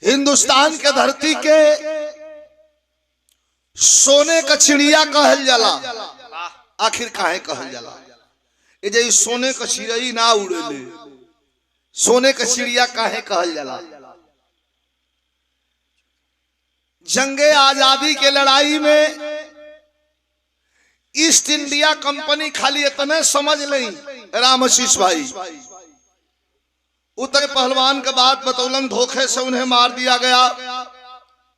हिंदुस्तान के धरती के सोने का चिड़िया कहल जाला। आखिर काहे कहल जाला? ये जे सोने का चिड़ई ना उड़ेले, सोने का चिड़िया काहे कहल जाला? जंगे आजादी के लड़ाई में ईस्ट इंडिया कंपनी खाली इतने समझ नहीं, रामशीष भाई उतर पहलवान का बात बतौलन, धोखे से उन्हें मार दिया गया।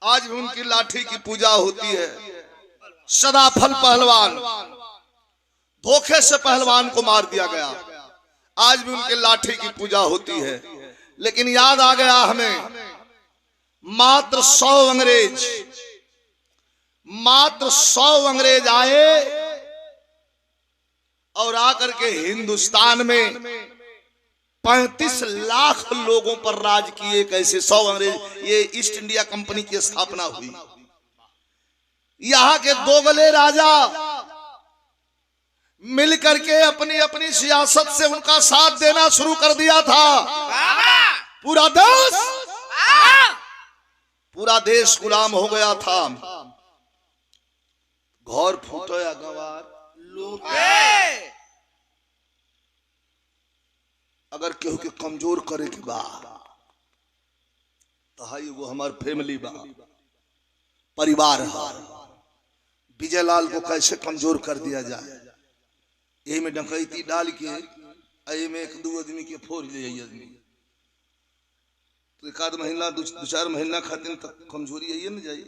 आज भी उनकी लाठी की पूजा होती है। सदाफल पहलवान, धोखे से पहलवान को मार दिया गया, आज भी उनके लाठी की पूजा होती है। लेकिन याद आ गया हमें, मात्र 100 अंग्रेज आए और आकर के हिंदुस्तान में 35 लाख लोगों पर राज किए। कैसे 100 अंग्रेज? ये ईस्ट इंडिया कंपनी की स्थापना हुई। यहां के दोगले राजा मिलकर के अपनी अपनी सियासत से उनका साथ देना शुरू कर दिया था। पूरा देश गुलाम हो गया था। घर फूटो या गवार लूटे, अगर केहू के कमजोर करे के बा तो हाई वो हमार फैमिली बा, परिवार है। विजय लाल को कैसे कमजोर कर दिया जाए? यही में डकैती डाल के यही में 1-2 आदमी के फोड़ ले आदमी, तो 1-आध महीना 2-4 महीना खातिर तक कमजोरी आई न जाए,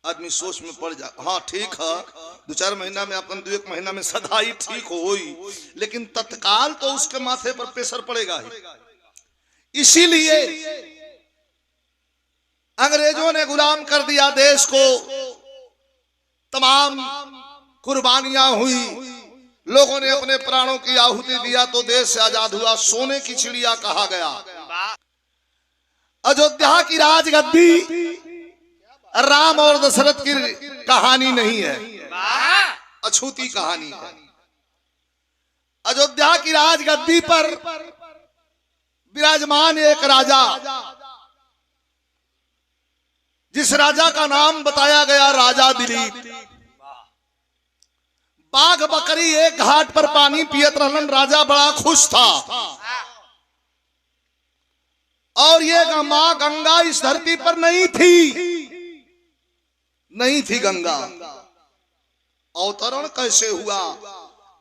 आदमी सोच में पड़ जा। हाँ ठीक है, 2-4 महीना में अपन 2-1 महीना में सदाई ठीक होई, लेकिन तत्काल तो उसके माथे पर प्रेशर पड़ेगा ही। इसीलिए अंग्रेजों ने गुलाम कर दिया देश को, तमाम कुर्बानियां हुई, लोगों ने अपने प्राणों की आहुति दिया तो देश से आजाद हुआ। सोने की चिड़िया कहा गया। अयोध्या की राजगद्दी राम और दशरथ की कहानी नहीं है, अछूती कहानी है। अयोध्या की राजगद्दी पर विराजमान एक राजा, जिस राजा का नाम बताया गया राजा दिलीप। बाघ बकरी एक घाट पर पानी पियत रहलन, राजा बड़ा खुश था। और ये मां गंगा इस धरती पर नहीं थी गंगा। अवतरण कैसे हुआ?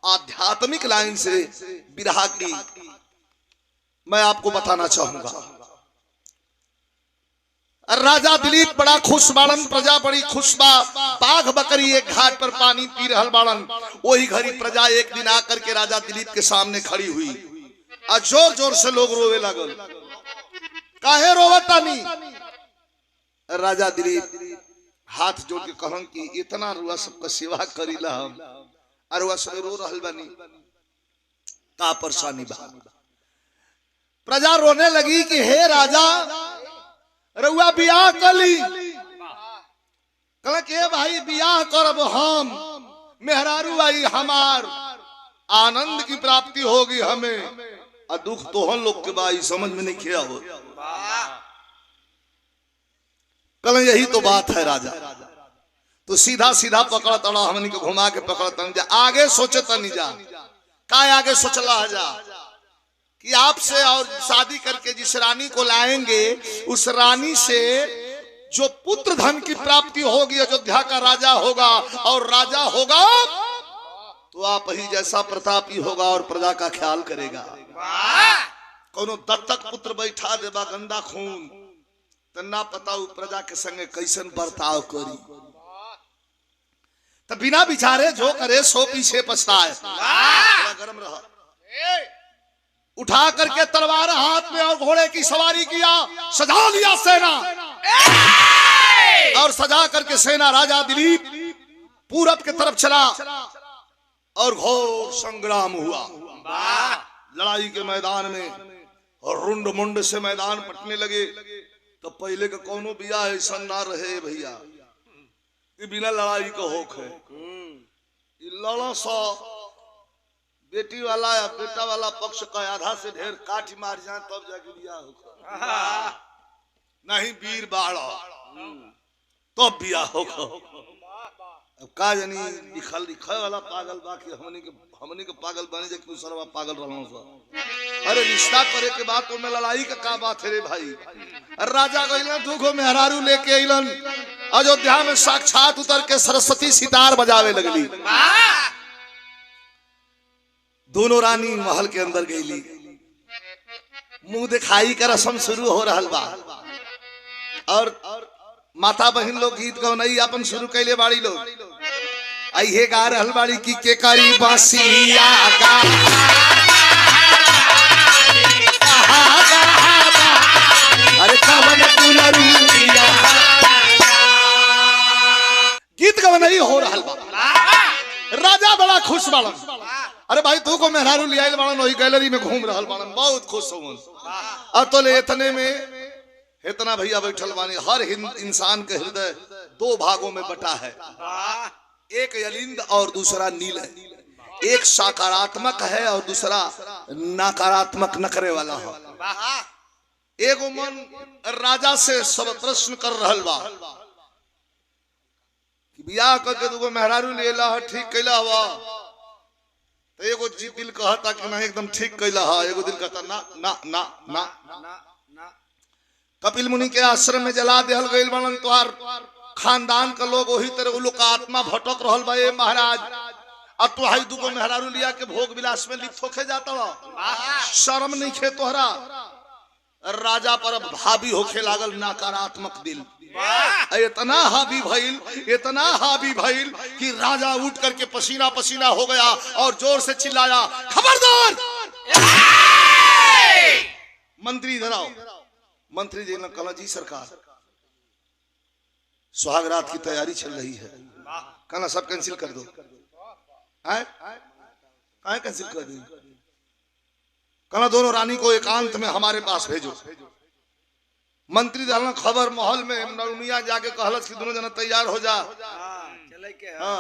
आध्यात्मिक लाइन से विरहा की मैं आपको बताना चाहूंगा। राजा दिलीप बड़ा खुश बाड़न, प्रजा बड़ी खुश बा। बाघ बकरी एक घाट पर पानी पी रहल बाड़न। वही घड़ी प्रजा एक दिन आकर के राजा दिलीप के सामने खड़ी हुई और जोर जोर से लोग रोवे लगल। काहे रोवतानी? राजा दिलीप हाथ जोड़ के कहन कि इतना रुआ सबका सेवा करीला हम, और रुआ सब रो रहल बानी, का परेशानी बा? प्रजा रोने लगी कि हे राजा, रउआ बियाह कली। कहला के भाई बियाह करब हम, मेहरारू आई हमार, आनंद की प्राप्ति होगी हमें, और दुख तोहन लोग के भाई समझ में नहीं किया हो। कहला यही तो बात है राजा, तो सीधा सीधा पकड़ तड़ा, हमनी को घुमा के पकड़ तड़ा, आगे सोचे तनी जा। का आगे सोचला जा कि आपसे और शादी करके जिस रानी को लाएंगे, उस रानी से जो पुत्र धन की प्राप्ति होगी, अयोध्या का राजा होगा, और राजा होगा तो आप ही जैसा प्रतापी होगा और प्रजा का ख्याल करेगा। कोनो दत्तक पुत्र बैठा देबा गंदा खून, तो ना पता प्रजा के संगे कैसन बर्ताव करी। तो बिना विचारे जो करे सो पीछे पछताए। गरम रहा, उठा करके तलवार हाथ में और घोड़े की सवारी किया, सजा लिया सेना, और सजा करके सेना राजा दिलीप पूरब के तरफ चला और घोर संग्राम हुआ। लड़ाई के मैदान में और रुंड मुंड से मैदान पटने लगे। तो पहले का कोनो बिया ऐसा ना रहे भैया कि बिना लड़ाई का होखे। लड़ा सा बेटी वाला या बेटा वाला पक्ष का आधा से ढेर काट मार जाए तब जाके बिया होगा। नहीं वीर बाड़ा तो बिया हो अब का जानी लिखल लिखे वाला पागल बा कि हमनी के पागल बने जे दूसरा पागल रहलो सा। अरे रिश्ता करे के बाद तो में लड़ाई का बात है रे भाई। राजा गइलन दुगो मेहरारू लेके अइलन अयोध्या में साक्षात उतर के सरस्वती सितार बजावे लगली। दोनों रानी महल के अंदर गईली, मुंह दिखाई का रस्म शुरू हो रहा बा और माता बहन लोग गीत गवनई अपन शुरू कैले बाड़ी लोग। आइए गा रहल बाड़ी की के करी बांसिया गा अरे कवन पुनरुरिया गीत गवनई हो रहल बा। राजा बड़ा खुश बाड़न। अरे भाई तू को मेहरारू लियाइल बाड़न वही गैलरी में घूम रहल बाड़न, बहुत खुश होवन। अब तो ले इतने में इतना भैया बैठल बानी। हर इंसान के हृदय दो भागों में बटा है, एक यलिंद और दूसरा नील है। एक सकारात्मक है और दूसरा नकारात्मक नकरे वाला है। एगो मन राजा से सब प्रश्न कर रहल बा कि बियाह करके दूगो मेहरारू लेला है, ठीक कैला हुआ। तो एगो जी दिल कहता कि ना एकदम ठीक कैला है, एगो दिल कहता ना ना ना ना ना। कपिल मुनि के आश्रम में जला देहल गइल बनन तोहार खानदान का लोग वही तरह लोग का आत्मा भटक रहल बा। ए महाराज अब तो हाई दुगो मेहरारू लिया के भोग विलास में लिप्त होके जाता बा, शर्म नहीं खे तोहरा। राजा पर भाभी होके लागल नकारात्मक दिल। इतना हावी भइल कि राजा उठ करके पसीना पसीना हो गया और जोर से चिल्लाया, खबरदार मंत्री इधर आओ। मंत्री जी ने कहा जी सरकार सुहागरात की तैयारी चल रही है, कहना सब कैंसिल कर दो। कैंसिल कर दी? कहना दोनों रानी को एकांत में हमारे पास भेजो। मंत्री डालना खबर महल में नरुनिया जाके कहलस कि दोनों जना तैयार हो जा।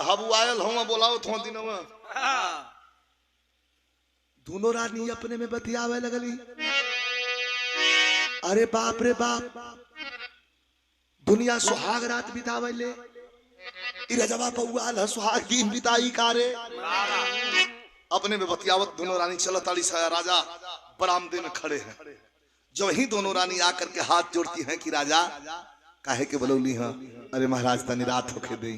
हबू आयल हो बोलाओ थो दिनों में। दोनों रानी अपने में बतियावे लगली। अरे बाप रे बाप, दुनिया सुहाग रात बितावे ले, इरजवा पौआल सुहाग दिन बिताई कारे। अपने में बतियावत दोनों रानी चलताड़ी सा। राजा बरामदे में खड़े हैं। जो ही दोनों रानी आकर के हाथ जोड़ती हैं कि राजा काहे के बलौली हैं। अरे महाराज तनी रात होके दे।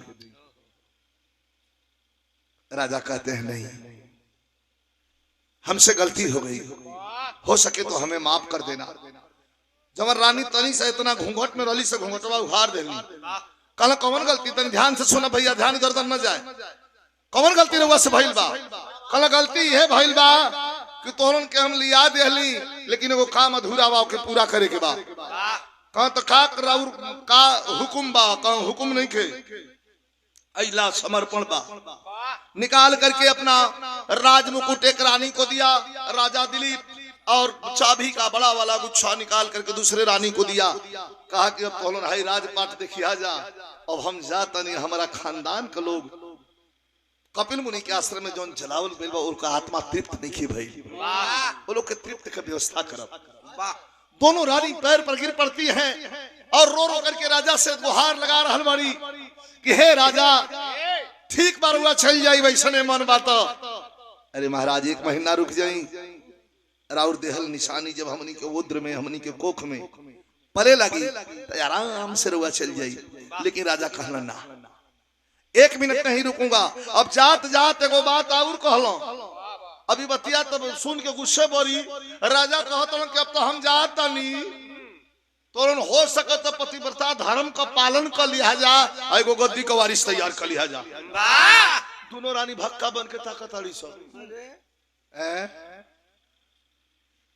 राजा कहते हैं नहीं, हमसे गलती हो गई, हो सके तो हमें माफ कर देना। जब रानी तनी से इतना घूंघट में रली से घूंघटवा उहार देनी। कहला कौन गलती? तनी ध्यान से सुना भैया, ध्यान इधर उधर न जाए। कौन गलती रहुआ से भइल बा? कहला गलती है भइल बा कि तोहरन के हम लिया देहली, लेकिन एगो काम अधूरा बा, ओके पूरा करे के बा। कहा तो का हुकुम बा? कहा हुकुम नहीं के, अइला समर्पण बा। निकाल करके अपना राज मुकुट एक रानी को दिया, राजा दिलीप, और चाबी का बड़ा वाला गुच्छा निकाल करके दूसरे रानी को दिया। कहा कि अब तोहन हाई राजपाट देखिया जा, अब हम जाता नहीं, हमारा खानदान के लोग कपिल मुनि के आश्रम में जौन जलावल बेल बा उनका आत्मा तृप्त नहीं भई, वो लोग के तृप्त का व्यवस्था करब। दोनों रानी पैर पर गिर पड़ती हैं और रो रो करके राजा से गुहार लगा रहल बाड़ी कि हे राजा ठीक बार हुआ चल जाई वैसने मन बात। अरे महाराज एक महीना रुक जाई, राउर देहल निशानी जब हमनी के उद्र में हमनी के कोख में पले लगी तो आराम से रुआ चल जाई। लेकिन राजा कहला ना, एक मिनट नहीं रुकूंगा। अब जात जात एगो बात और कहलो। अभी बतिया तब सुन के गुस्से बोरी राजा कहत कि अब तो हम जात नहीं, तो हो सकत पतिव्रता धर्म का पालन कर लिया जा, एगो गद्दी का वारिस तैयार कर लिया जा। दोनों रानी भक्का बन के ताकत आड़ी सब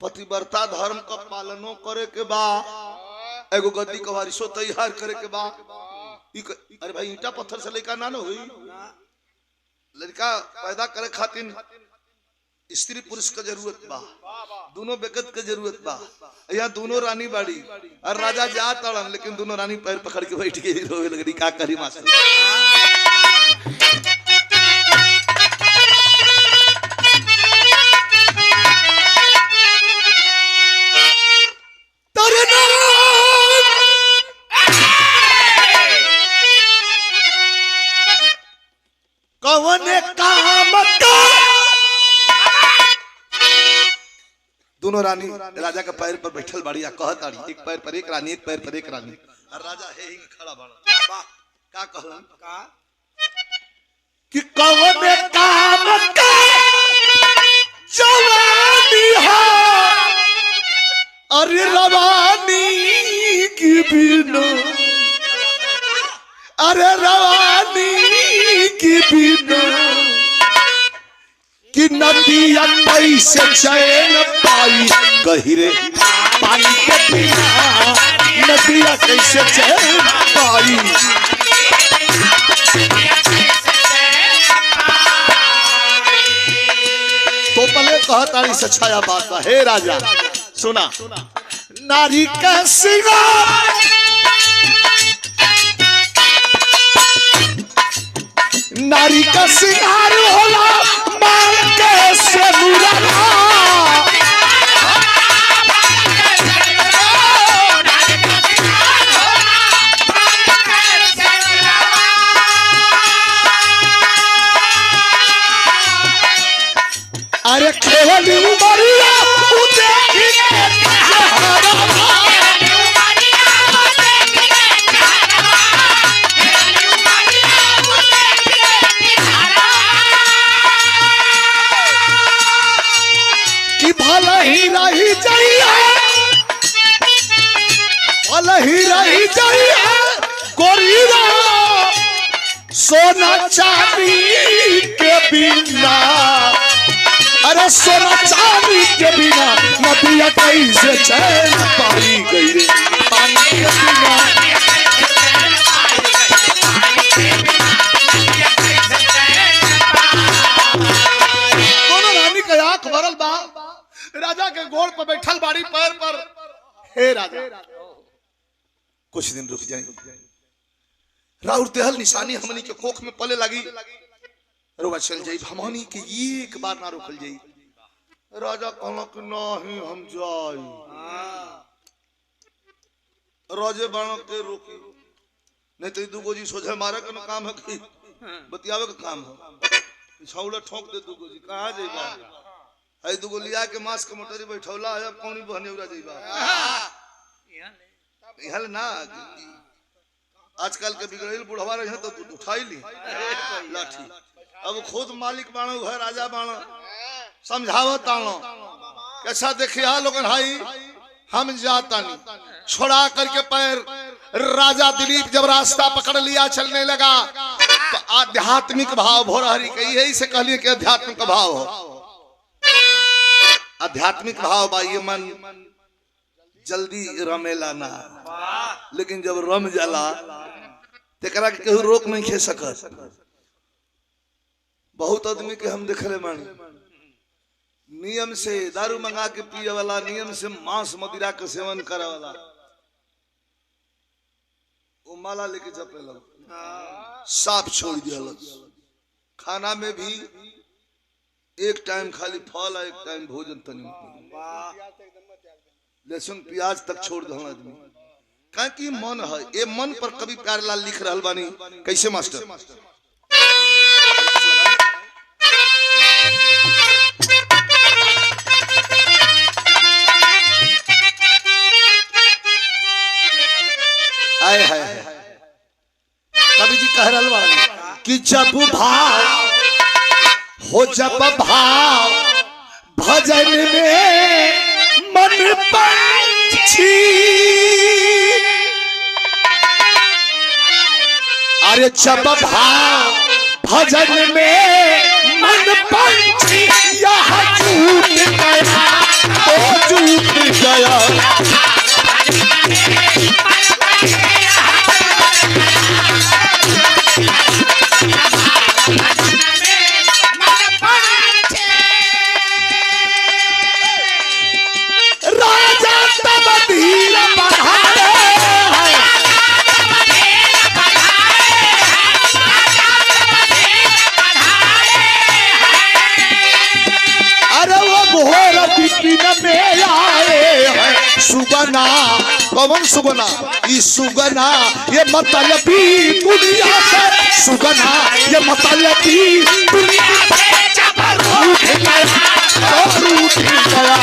पतिव्रता धर्म का पालनो करे के बा, एगो गद्दी का वारिसो तैयार करे के बा। अरे भाई ईटा पत्थर से लड़का ना हुई, लड़का पैदा करे खातिर स्त्री पुरुष का जरूरत बा, दोनों बेकत के जरूरत बा। यहाँ दोनों रानी बाड़ी और राजा जा तड़न, लेकिन दोनों रानी पैर पकड़ के बैठ के रोवे लगनी। का करी मास्टर? दोनों रानी राजा के पैर पर बैठल बाड़ी, कहताड़ी एक पैर पर एक रानी, एक पैर पर एक रानी। और राजा हे ही खड़ा बड़ा। वाह का कहलन का कि कौन काम का जवानी है, अरे रवानी की बिना, अरे रवानी की बिना कि नदिया कैसे चैन पाई, गहिरे पानी के बिना नदिया कैसे चैन पाई। तो पहले कहताड़ी से छाया बात बा। हे राजा सुना, नारी का सिंगार नारी का सिंगार होला मार के सनुरा। अरे खेवली उमरिया भला ही रही जाइए गोरीरा सोना चांदी के बिना, अरे सोना चांदी के बिना नदिया कैसे चैन पाई, गई पानी के बिना। दोनों रानी का आंख भरल बा, राजा के गोड़ पर बैठल बाड़ी पैर पर। हे राजा कुछ दिन रुक जाए, राउर तेहल निशानी हमनी के कोख में पले लगी, रोवा चल जाई हमनी के एक बार ना रोकल जाई। राजा कहला कि नहीं हम जाई, राजे बाणों के रोकी नहीं तो दुगो जी सोझे मारे का काम है कि बतियावे का काम है। छौला ठोक दे दुगो जी कहां जाइबा, आई दुगो लिया के मांस के मोटरी बैठौला है कौनी बहनेउरा जाइबा इहल ना। आजकल के बिगड़ेल बुढ़वा रहे तो उठाई ली लाठी। अब खुद मालिक बाणो है राजा बाणो समझावत आनो कैसा देखिए लोगन हाई हम जाता नहीं छोड़ा करके पैर। राजा दिलीप जब रास्ता पकड़ लिया चलने लगा तो आध्यात्मिक भाव भोरहरी के यही से कहलिए कि आध्यात्मिक भाव हो, आध्यात्मिक भाव बा। ये मन जल्दी रमेला ना, लेकिन जब रम जाला तेकरा के केहू रोक नहीं खे सकत। बहुत आदमी के हम देखले मानी नियम से दारू मंगा के पिए वाला, नियम से मांस मदिरा के सेवन करे वाला, वो माला लेके जपे लग साफ छोड़ दिया। खाना में भी एक टाइम खाली फल है, एक टाइम भोजन तनी लहसुन प्याज तक छोड़ दो आदमी। कहा कि मन है, ये मन पर कवि प्यारेलाल लिख रहल बानी कैसे मास्टर। आए है कवि जी कह रहल बानी कि जब भाव हो, जब भाव भजन में मन पंछी, अरे जब भाव भजन में मन पंछी यहाँ झूठ गया तो झूठ गया। राजा तब धीर बढ़ाए घोर बिपिन में आए हैं सुबना पवन कौन सुगना? ई सुगना ये मतलबी दुनिया से, सुगना ये मतलबी दुनिया से जब रूठ गया तो रूठ गया।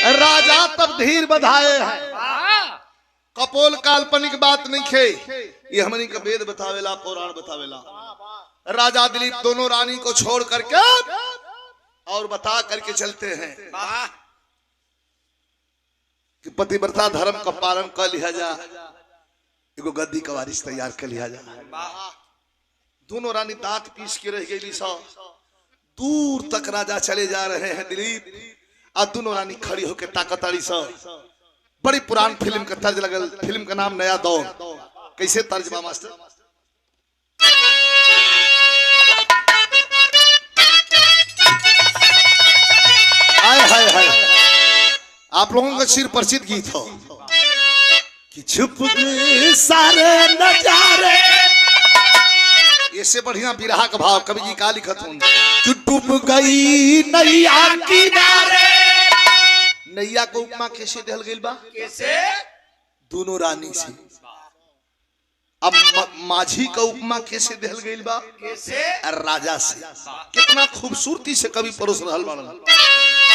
राजा तब धीर बधाए है। कपोल काल्पनिक बात नहीं खे, ये हमनी का वेद बतावेला, पुराण बतावेला। राजा दिलीप दोनों रानी को छोड़ करके और बता करके चलते हैं कि पतिव्रता धर्म का पालन कर लिया जा, एगो गद्दी का वारिस तैयार कर लिया जा। दोनों रानी दांत पीस के रह गई। दूर तक राजा चले जा रहे हैं दिलीप, और दोनों रानी खड़ी होकर ताकताड़ी सा। बड़ी पुरान फिल्म का तर्ज लगल, फिल्म का नाम नया दौर। कैसे तर्जमा मास्टर? हाय हाय हाय, आप लोगों का चिर परिचित गीत हो कि छुप गए सारे नजारे। इससे बढ़िया बिरहा का भाव कवि जी का लिखत हूं कि डूब गई नैया किनारे। नैया को उपमा कैसे दिल गई बा? कैसे? दोनों रानी से। अब माझी का उपमा कैसे दिल गई बा? कैसे? राजा से। कितना खूबसूरती से कवि परोस रहल बाड़न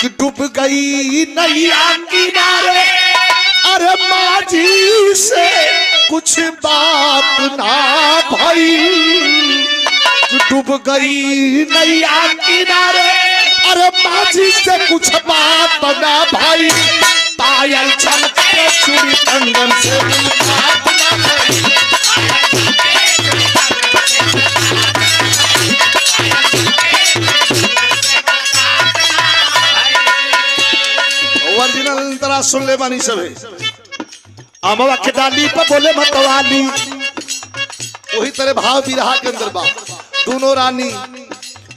कि डूब गई नैया किनारे, अरे माझी से कुछ बात ना भई। डूब गई नैया किनारे, अरे माझी से कुछ बात ना भाई। पायल चमके चूड़ी कंगन से बात ना भाई। ओरिजिनल तरह सुन ले बानी सब। अमवा के डाली पर बोले मतवाली, वही तरह भाव भी रहा के अंदर बा। दोनों रानी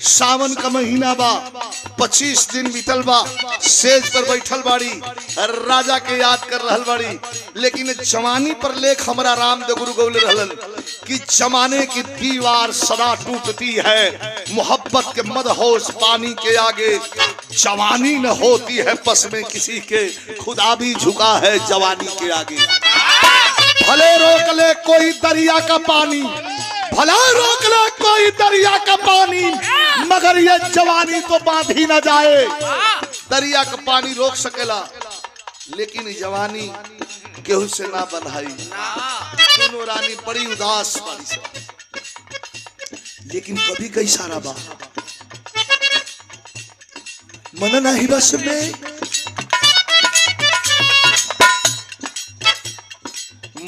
सावन का महीना बा, 25 दिन बीतल बा, सेज पर बैठल बाड़ी, राजा के याद कर रहल बाड़ी। लेकिन जवानी पर लेख हमारा रामदेव गुरु गौले रहलन कि जमाने की दीवार सदा टूटती है, मोहब्बत के मदहोश पानी के आगे जवानी न होती है बस में किसी के, खुदा भी झुका है जवानी के आगे। भले रोक ले कोई दरिया का पानी, भला रोक ले कोई दरिया का पानी, मगर ये जवानी तो बांध ही न जाए। दरिया का पानी रोक सकेला, लेकिन जवानी केहू से ना बंधाई। दोनों रानी बड़ी उदास बारी से, लेकिन कभी कई सारा बा मन नहीं बस में,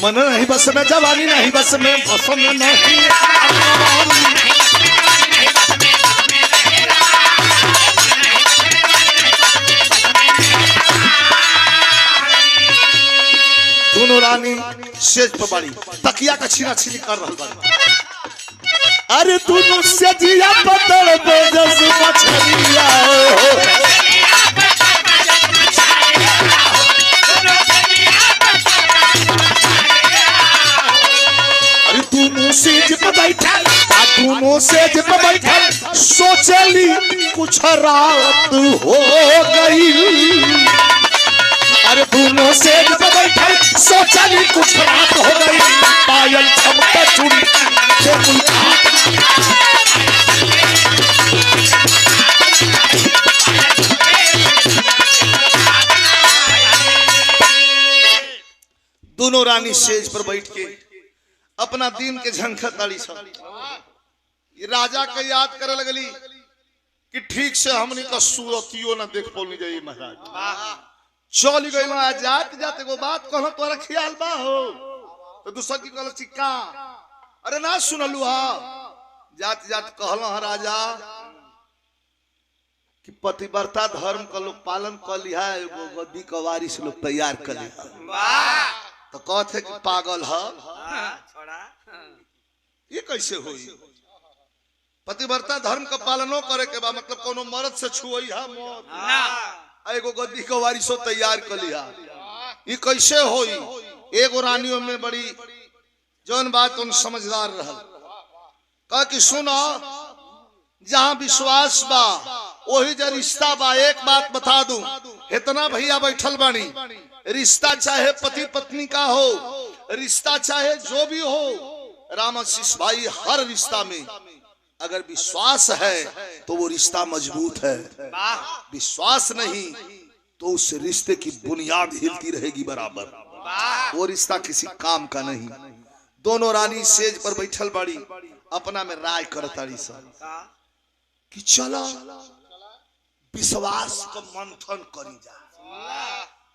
मन नहीं बस में, जवानी नहीं बस में, बस में नहीं। दोनों रानी सेज पर बड़ी तकिया का छीना छीनी कर रहा बाड़ी। अरे दोनों सेजिया पतड़ बेजस मछलिया हो, दोनों सेज पे बैठल, दोनों सेज पे बैठल, सोचली कुछ रात हो गई। अरे दोनों सेज पे बैठल, सोचली कुछ रात हो गई। पायल चमके चूड़ी से दोनों रानी सेज पर बैठ के अपना दिन के झंखा ताड़ी सब। ये राजा के याद करे लगली कि ठीक से हमने का सूरतियो ना देख पौनी जाइए महाराज। चली गई ना जात जाते को बात कहो तोरा ख्याल बा हो तो दूसर की कहल चिक्का। अरे ना सुनलू हा जात जात कहलो हा राजा कि पतिव्रता धर्म का लोग पालन कर लिया, एगो गद्दी का वारिस लोग तैयार कर लिया। तो कहते कि पागल है, ये कैसे हुई? पतिव्रता धर्म का पालनो करे के बा मतलब कोनो मर्द से छुई है मौत, एगो गद्दी का वारिसो तैयार कर लिया। ये कैसे होई? एगो रानियों में बड़ी जौन बात उन समझदार रहल, कह कि सुनो, जहां विश्वास बा वही जो रिश्ता बा। एक बात बता दूं, इतना भैया बैठल बानी, रिश्ता चाहे पति पत्नी का हो, रिश्ता चाहे जो भी हो, रामाशीष भाई, हर रिश्ता में अगर विश्वास है तो वो रिश्ता मजबूत है। विश्वास नहीं तो उस रिश्ते की बुनियाद हिलती रहेगी बराबर, वो रिश्ता किसी काम का नहीं। दोनों रानी सेज पर बैठल बाड़ी, अपना में राय करताड़ी सब कि चला विश्वास का मंथन करी जा।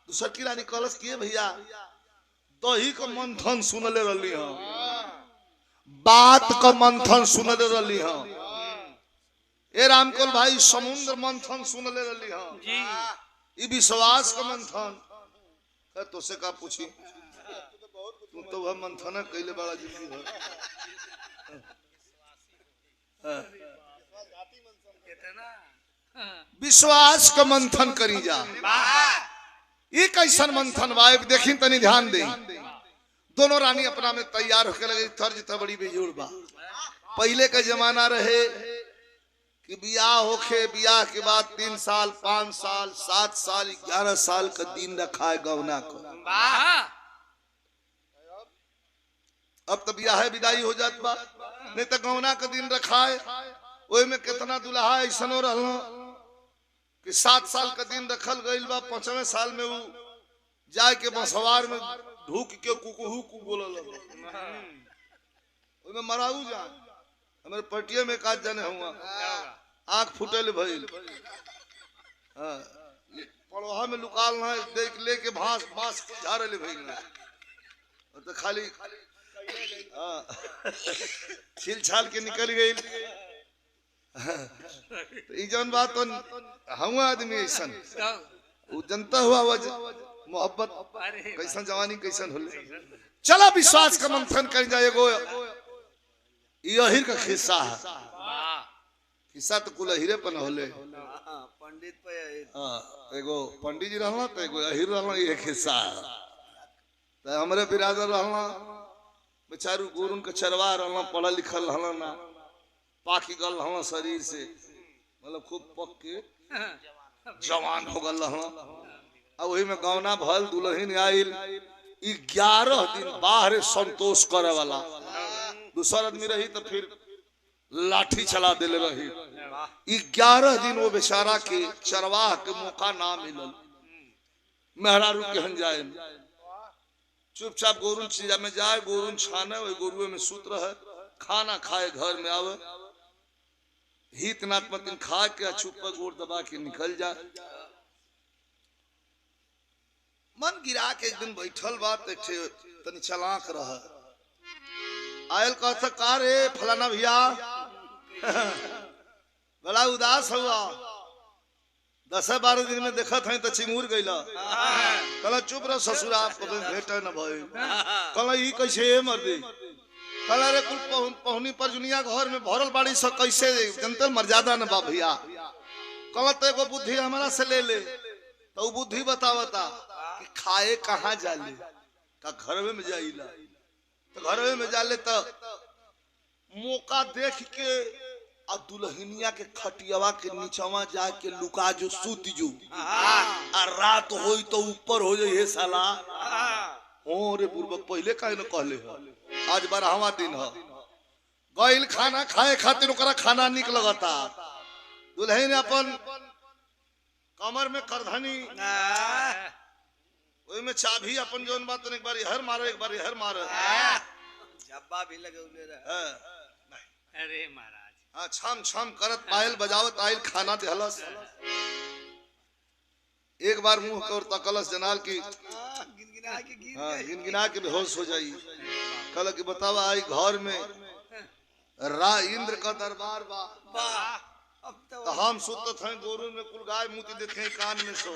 दूसर की रानी कहलस किए भैया, दही का मंथन सुनले रही हो, बात का मंथन सुनले रही हो। ए रामकुल भाई, समुद्र मंथन सुनले रही हो, ये विश्वास का मंथन तो से का पूछी, तू तो वह मंथन कैले बड़ा जिंदगी भर। विश्वास का मंथन करी जा। ये कैसन मंथन बा, एक देखी तनी ध्यान दे। दोनों रानी अपना में तैयार होके लगे, तर्ज तो बड़ी बेजोड़ बा। पहले का जमाना रहे कि बियाह होके, बियाह के बाद 3 साल 5 साल 7 साल 11 साल का दिन रखा है गौना को। अब तो बियाह विदाई हो जात बा, नहीं तो गौना का दिन रखा है। ओए में कितना दुल्हा ऐसा रहल कि 7 साल का दिन रखल गईल बा, 5वें साल में वो जाए के बसवार में ढूक के कुकुहू कु बोलल, ओए में मराऊ जा। हमारे पटिया में काज जाने हुआ, आंख फुटल भइल, पड़ोहा में लुकाल ना देख लेके भांस बांस झाड़ ले भइल ना, तो खाली छिल छाल के निकल गई। तो जौन बात तो हुआ आदमी ऐसा जनता हुआ मोहब्बत कैसन जवानी कैसन होले। चला विश्वास का मंथन कर जाए। एगो यही का खिस्सा है, खिस्सा तो कुल अहिरे पर होले। पंडित पे एगो पंडित जी रहना तो एगो अहिर रहना, ये खिस्सा है। तो हमारे बिरादर रहना बेचारू गुरुन के चरवा रहना, पढ़ा लिखल रहना ना, पाकी गल रहना शरीर से, मतलब खूब पक के जवान हो गल रहना। अब वही में गौना भल, दुल्हन आइल, 11 दिन बाहर संतोष करे वाला। दूसरा आदमी रही तो फिर लाठी चला दिले रही। 11 दिन वो बेचारा के चरवाह के मौका ना मिलल, मेहरारू के हन जाए, चुपचाप गोरुन चीजा में जाए, गोरुन छाने, वही गोरुए में सूत रहे, खाना खाए घर में आवे, हित नात मतिन खा के चुप पर गोर दबा के निकल जाए। मन गिरा के एक दिन बैठल बात तनी चलाक रह आयल, कहता का रे फलाना भैया बड़ा उदास हुआ, 10-12 दिन में देखत है तो चिंगूर गईला। कल चुप रह ससुरा, आपको भेट न भइल। कल ई कैसे मर दी, कल रे कुल पहुनी पर दुनिया घर में भरल बाड़ी सब, कैसे जनता मर्यादा न बा भैया। कल तो एगो बुद्धि हमारा से ले ले, तो वो बुद्धि बतावता कि खाए कहाँ जाले, का घर में जाइला, तो घर में जाले तो मौका देख के आ दुल्हनिया के खटियावा के नीचवा जाके लुका जो सूत जो, आ रात होई तो ऊपर हो जाए साला। ओ रे बुर्बक, पहले काहे न कहले हो, आज 12वां दिन है। गइल खाना खाए खातिर, ओकरा खाना निक लगता, दुल्हन अपन कमर में करधनी, ओई में चाबी अपन जोन बात, एक बार हर मारे, एक बार हर मारे, जब्बा भी लगे उले रहे। अरे महाराज, हाँ छम छम करत पायल बजावत आइल, खाना देहलस। एक बार मुंह कर तकलस जनाल की, गिनगिना के बेहोश हो जाई। कल की बतावा आई घर में इंद्र का दरबार बा, तो हम सुतत हैं गोरू में, कुल गाय मुती देखे कान में सो।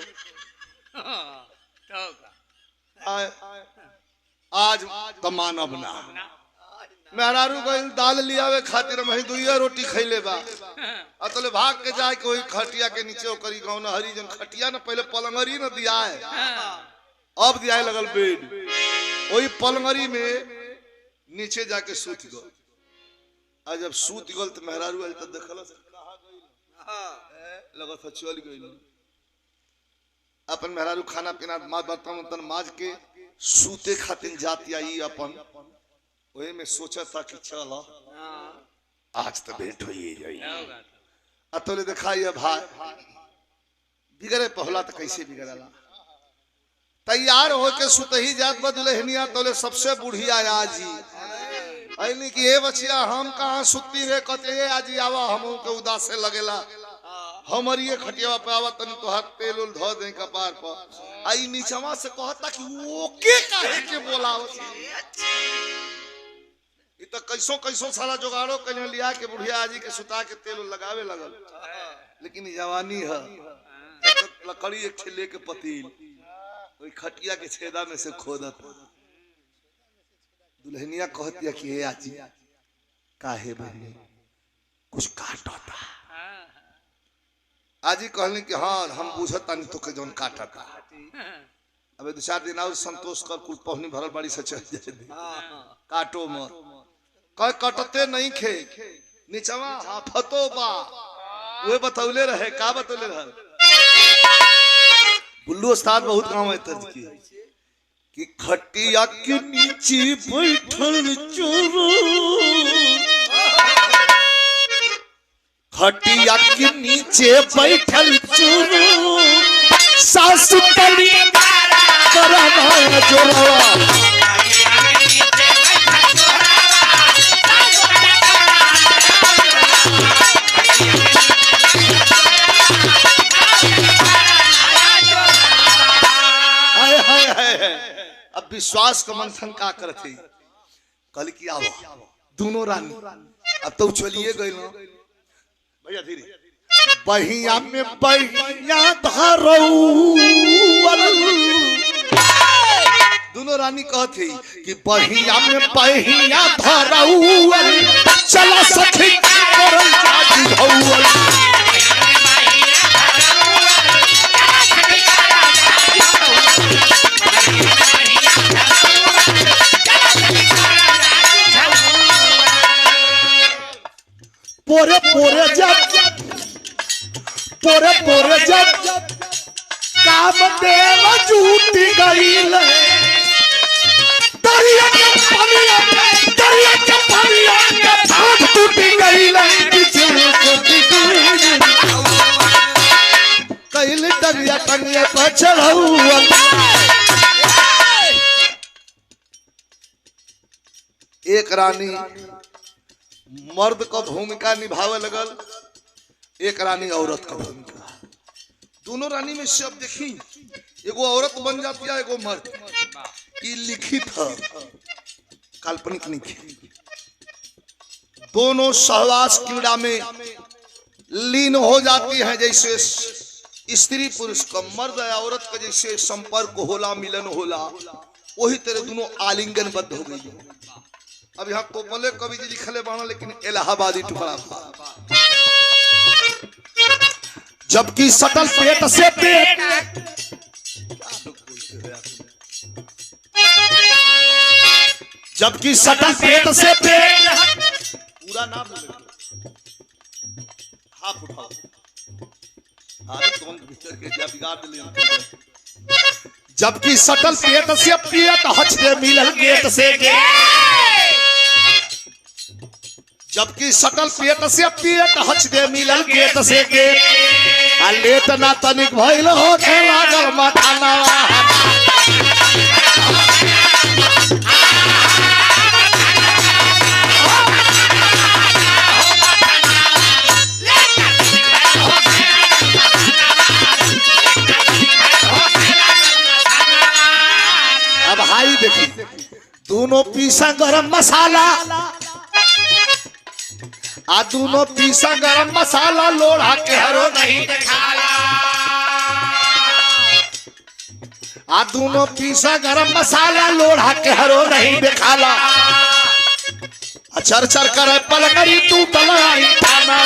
आज तमानब ना मेहरारू को दाल लिया वे खातिर हम 2 रोटी खैले बा, अतले भाग के जाए के वही खटिया के नीचे ओकरी गौना हरी जन खटिया न पहले पलंगरी न दिया है, अब दिया लगल बेड, वही पलंगरी में नीचे जाके सूत गो। आज जब सूत गल तो मेहरारू आज तक देखल लगा था चल गई अपन मेहरारू खाना पीना बर्तन माज के सूते खातिर जाती आई अपन वही में सोचा था कि चल आज तो भेंट हुई जाई अतोले दिखाई भाई बिगड़े पहला तो कैसे बिगड़ला तैयार होके सुतही जात बदुलहनिया तोले सबसे बुढ़िया आजी ऐनी कि ए बचिया हम कहाँ सुती रे कते आजी आवा हमहू के उदास से लगेला हमारी ये खटियावा पे आवा तनी तो हाथ तेल उल धो दे कपार पर आई नीचवा से कहता कि ओके काहे के बोलावत इ त कैसो कैसो सारा जुगाड़ो कने लिया के बुढ़िया आजी के सुता के तेल लगावे लगल लेकिन जवानी है लकड़ी एक ठेले के पतील वही खटिया के छेदा में से खोदत दुल्हनिया कहती है कि हे आजी काहे बहनी कुछ काटता आजी कहले कि हाँ हम बुझता नहीं तो के जौन काटता अबे 2-4 दिन और संतोष कर कुल पहनी भरल बाड़ी से चल जाए काटो मत कह कटते नहीं खे नीचवा हाफतो बा वे बतौले रहे का बतौले रहे बुल्लू उस्ताद बहुत काम है तर्ज की कि खटिया के नीचे बैठल चोरो खटिया के नीचे बैठल चोरो सासु तली करना जोरवा अब विश्वास का मंथन का करते कल की आओ दोनों रानी अब तो चलिए गए भैया धीरे बहिया में बहिया धरो दोनों रानी कहते कि बहिया में बहिया धरो चला सखी करल जाती हौल पोरे पोरे जब काम देव झूठी गईल दरिया के पानिया के भाग टूटी गईल कईल दरिया टंगे पर चढ़ौआ एक रानी मर्द का भूमिका निभावे लगल एक रानी औरत का भूमिका दोनों रानी में से अब देखी एगो औरत बन जाती है एगो मर्द की लिखित है काल्पनिक नहीं दोनों सहवास क्रीड़ा में लीन हो जाती हैं जैसे स्त्री पुरुष का मर्द या औरत का जैसे संपर्क होला मिलन होला वही तरह दोनों आलिंगनबद्ध हो गई अब यहाँ कोपले कवि जी लिखले बाना लेकिन इलाहाबादी टुकड़ा जबकि सटल पेट से पेट जबकि सटल पेट से पेट पूरा नाम बोले हाथ उठाओ तुम भीतर के क्या बिगाड़ दिले जबकि सटल पेट से पेट हचते मिलल गेट से गेट जबकि सटल पेट से पेट हच दे मिलल गेट से गेट आ लेट ना तनिक भइल हो खेला जल मठाना अब हाई देखी दोनों पीसा गरम मसाला आ दोनों पीसा गरम मसाला लोढ़ा के हरो नहीं दिखाला आ दोनों पीसा गरम मसाला लोढ़ा के हरो नहीं दिखाला चर चर करे पलकरी तू तलाई थाना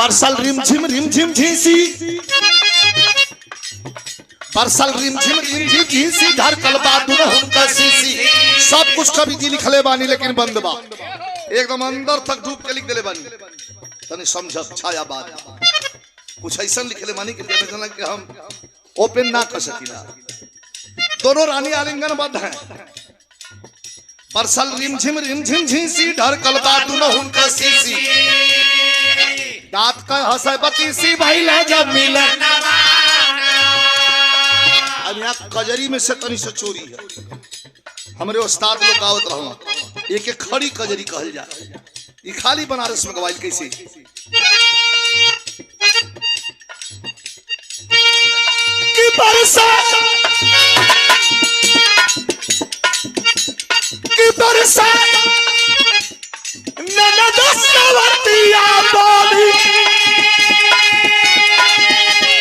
बरसल रिमझिम झीसी, बरसल रिमझिम झीसी, धर कलबा दुनहुन का सीसी। सब कुछ कवि जी लिखले बानी लेकिन बंद बा, एकदम अंदर तक डूब के लिख देले बानी। तनी समझ छाया बात कुछ ऐसा लिखले बानी कि हम ओपन ना कर सकीला। दोनों रानी आलिंगनबद्ध हैं। बरसल रिमझिम झीसी, धर कलबा दुनहुन का सीसी। दांत का हंसे बतीसी भइले जब मिलन। अब यहाँ कजरी में से तनी से चोरी है। हमारे उस्ताद लोग गावत रहो एक एक खड़ी कजरी कहल जा। ये खाली बनारस में गवाइल कैसे कि बरसा कि बरसा ननद सवतिया बोली,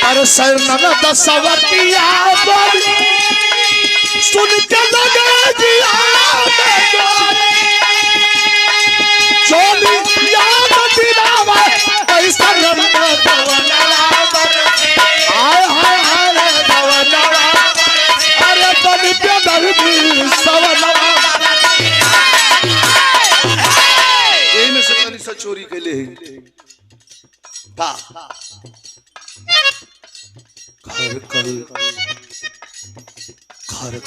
बरसा ननद सवतिया बोली, सुन के लगे जिया चोली याद दिलावा ऐसा रंगा दवनवा। हाय हाय हाय दवनवा, अरे बन के दर्दी सवनवा। यही में से तनी सा चोरी के ले था। घर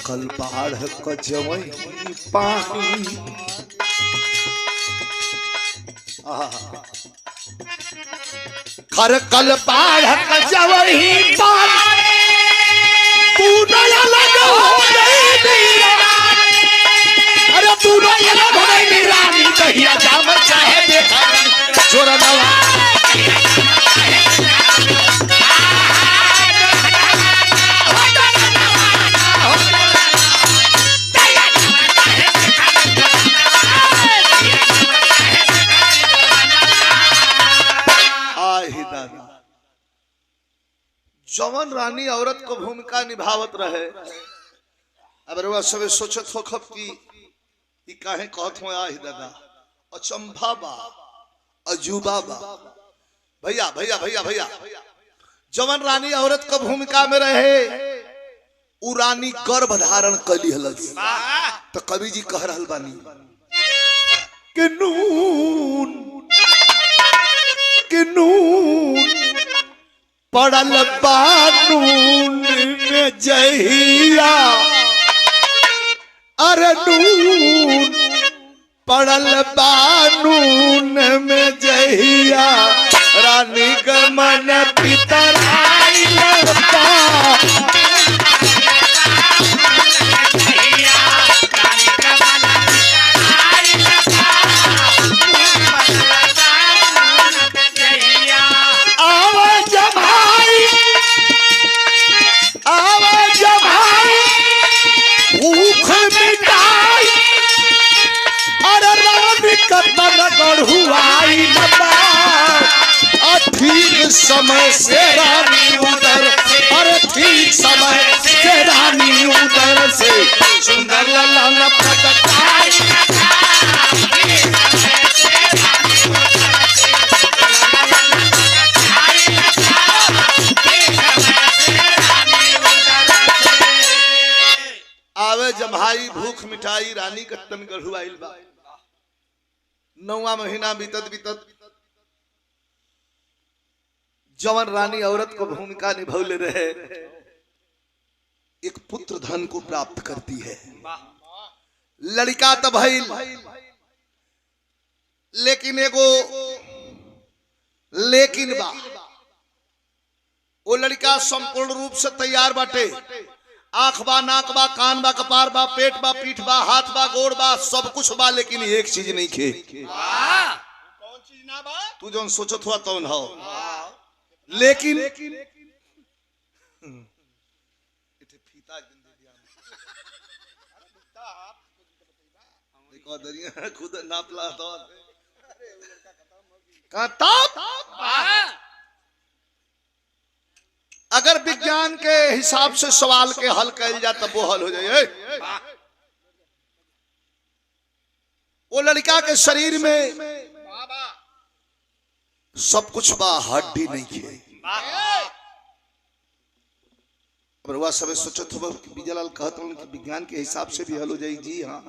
कल बाढ़ क जवई पानी, घर कल बाढ़ क जवई पानी, तू नया लगा हो गई रानी। अरे तू नया लगा हो गई रानी, कहिया जाम चाहे देखा छोरा नवा। जवन रानी औरत को भूमिका निभावत रहे। अब रउआ सबे सोचत हो खब की ई काहे कहत हो आहि दादा, अचंभा बा, अजूबा बा। भैया भैया भैया भैया जवन रानी औरत को भूमिका में रहे उ रानी गर्भ धारण कली हलस। तो कवि जी कह रहल बानी कि नून पड़ल बानून में जहिया, अरे नून पड़ल बानून में जहिया, रानी गमन पितर आइल बा। ठीक समय से रानी उधर, अरे ठीक समय से रानी उधर से सुंदर ललन प्रकटाई। आवे जम्हाई भूख मिठाई रानी का तन गढ़ुआइल बा। 9वां महीना बीतत बीतत जवन रानी औरत को भूमिका निभौले रहे एक पुत्र धन को प्राप्त करती है। लड़का तो भइल लेकिन एगो लेकिन बा, वो लड़का संपूर्ण रूप से तैयार बाटे। आंख बा, नाक बा, कान बा, कपार बा, पेट बा, पीठ बा, हाथ बा, गोड़ बा, सब कुछ बा, लेकिन एक चीज नहीं खे। कौन चीज ना बा? तू जो सोचत हुआ तो हो, लेकिन खुद नापला अगर विज्ञान के हिसाब से सवाल के हल कैल जाए तब वो हल हो जाए। वो लड़का के शरीर में सब कुछ बा हड्डी नहीं खे। बरुआ सब सोचत हो कि विजयलाल कहत हूं कि विज्ञान के हिसाब से भी हल हो जाई। जी हाँ,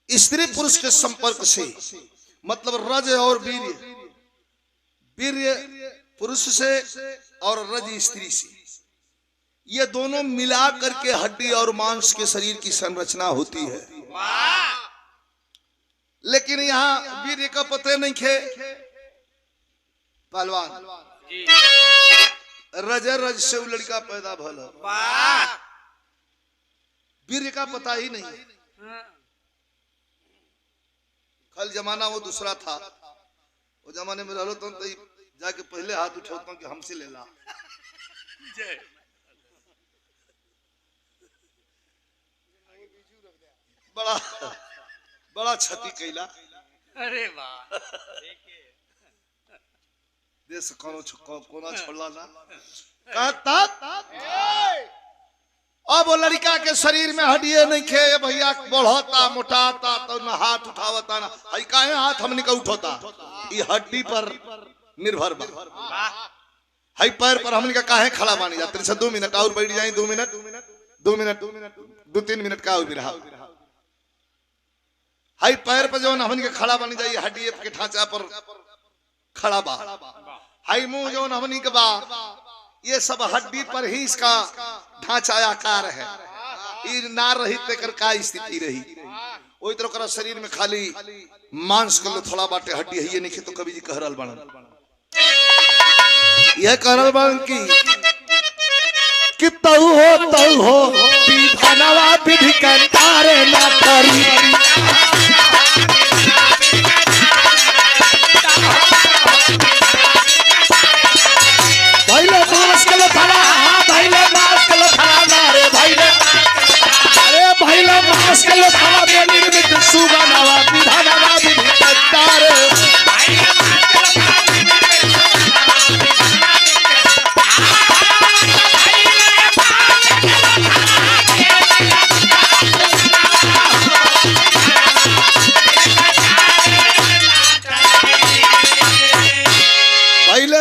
स्त्री पुरुष के संपर्क से मतलब रज और वीर्य, वीर्य पुरुष से और रज स्त्री से, ये दोनों मिला करके हड्डी और मांस के शरीर की संरचना होती है। लेकिन यहाँ वीर्य का पते नहीं खे पहलवान, रज रज से वो लड़का पैदा भला, वीर्य का पता ही नहीं। कल जमाना वो दूसरा था, वो जमाने में रहलो तो जाके पहले हाथ उठाता कि हमसे ले ला। बड़ा बड़ा क्षति कैला। अरे वाह, देश कोना छोड़ला ना कहता। अब वो लड़का के शरीर में हड्डियां नहीं खे भैया, बढ़ता मोटाता तो न हाथ उठावता ना, आई काहे हाथ हमने का उठोता, ये हड्डी पर निर्भर बा। हाई पैर पर हमने का काहे खड़ा बानी जाते से 2 मिनट और बैठ जाए, 2 मिनट 2-3 मिनट का भी रहा। हाई पैर पर जो हमने का खड़ा बनी जाए, हड्डी के ढांचा पर खड़ा बा। हाई मुंह जो हमने के बा, ये सब हड्डी पर ही इसका ढांचा आकार है। ये ना रही तेकर का स्थिति रही। वही तरह कर शरीर में खाली मांस के लिए थोड़ा बाटे हड्डी है, ये नहीं तो कभी जी कह रहल बन, यह कह रहल बन कि तऊ हो विधनवा विधि के तारे ना करी। भाईले मांस के लथड़ा, भाईले मांस के लथड़ा मारे भाईले, अरे भाईले मांस के लथड़ा में निर्मित सुगनवा विधनवा विधि के तारे।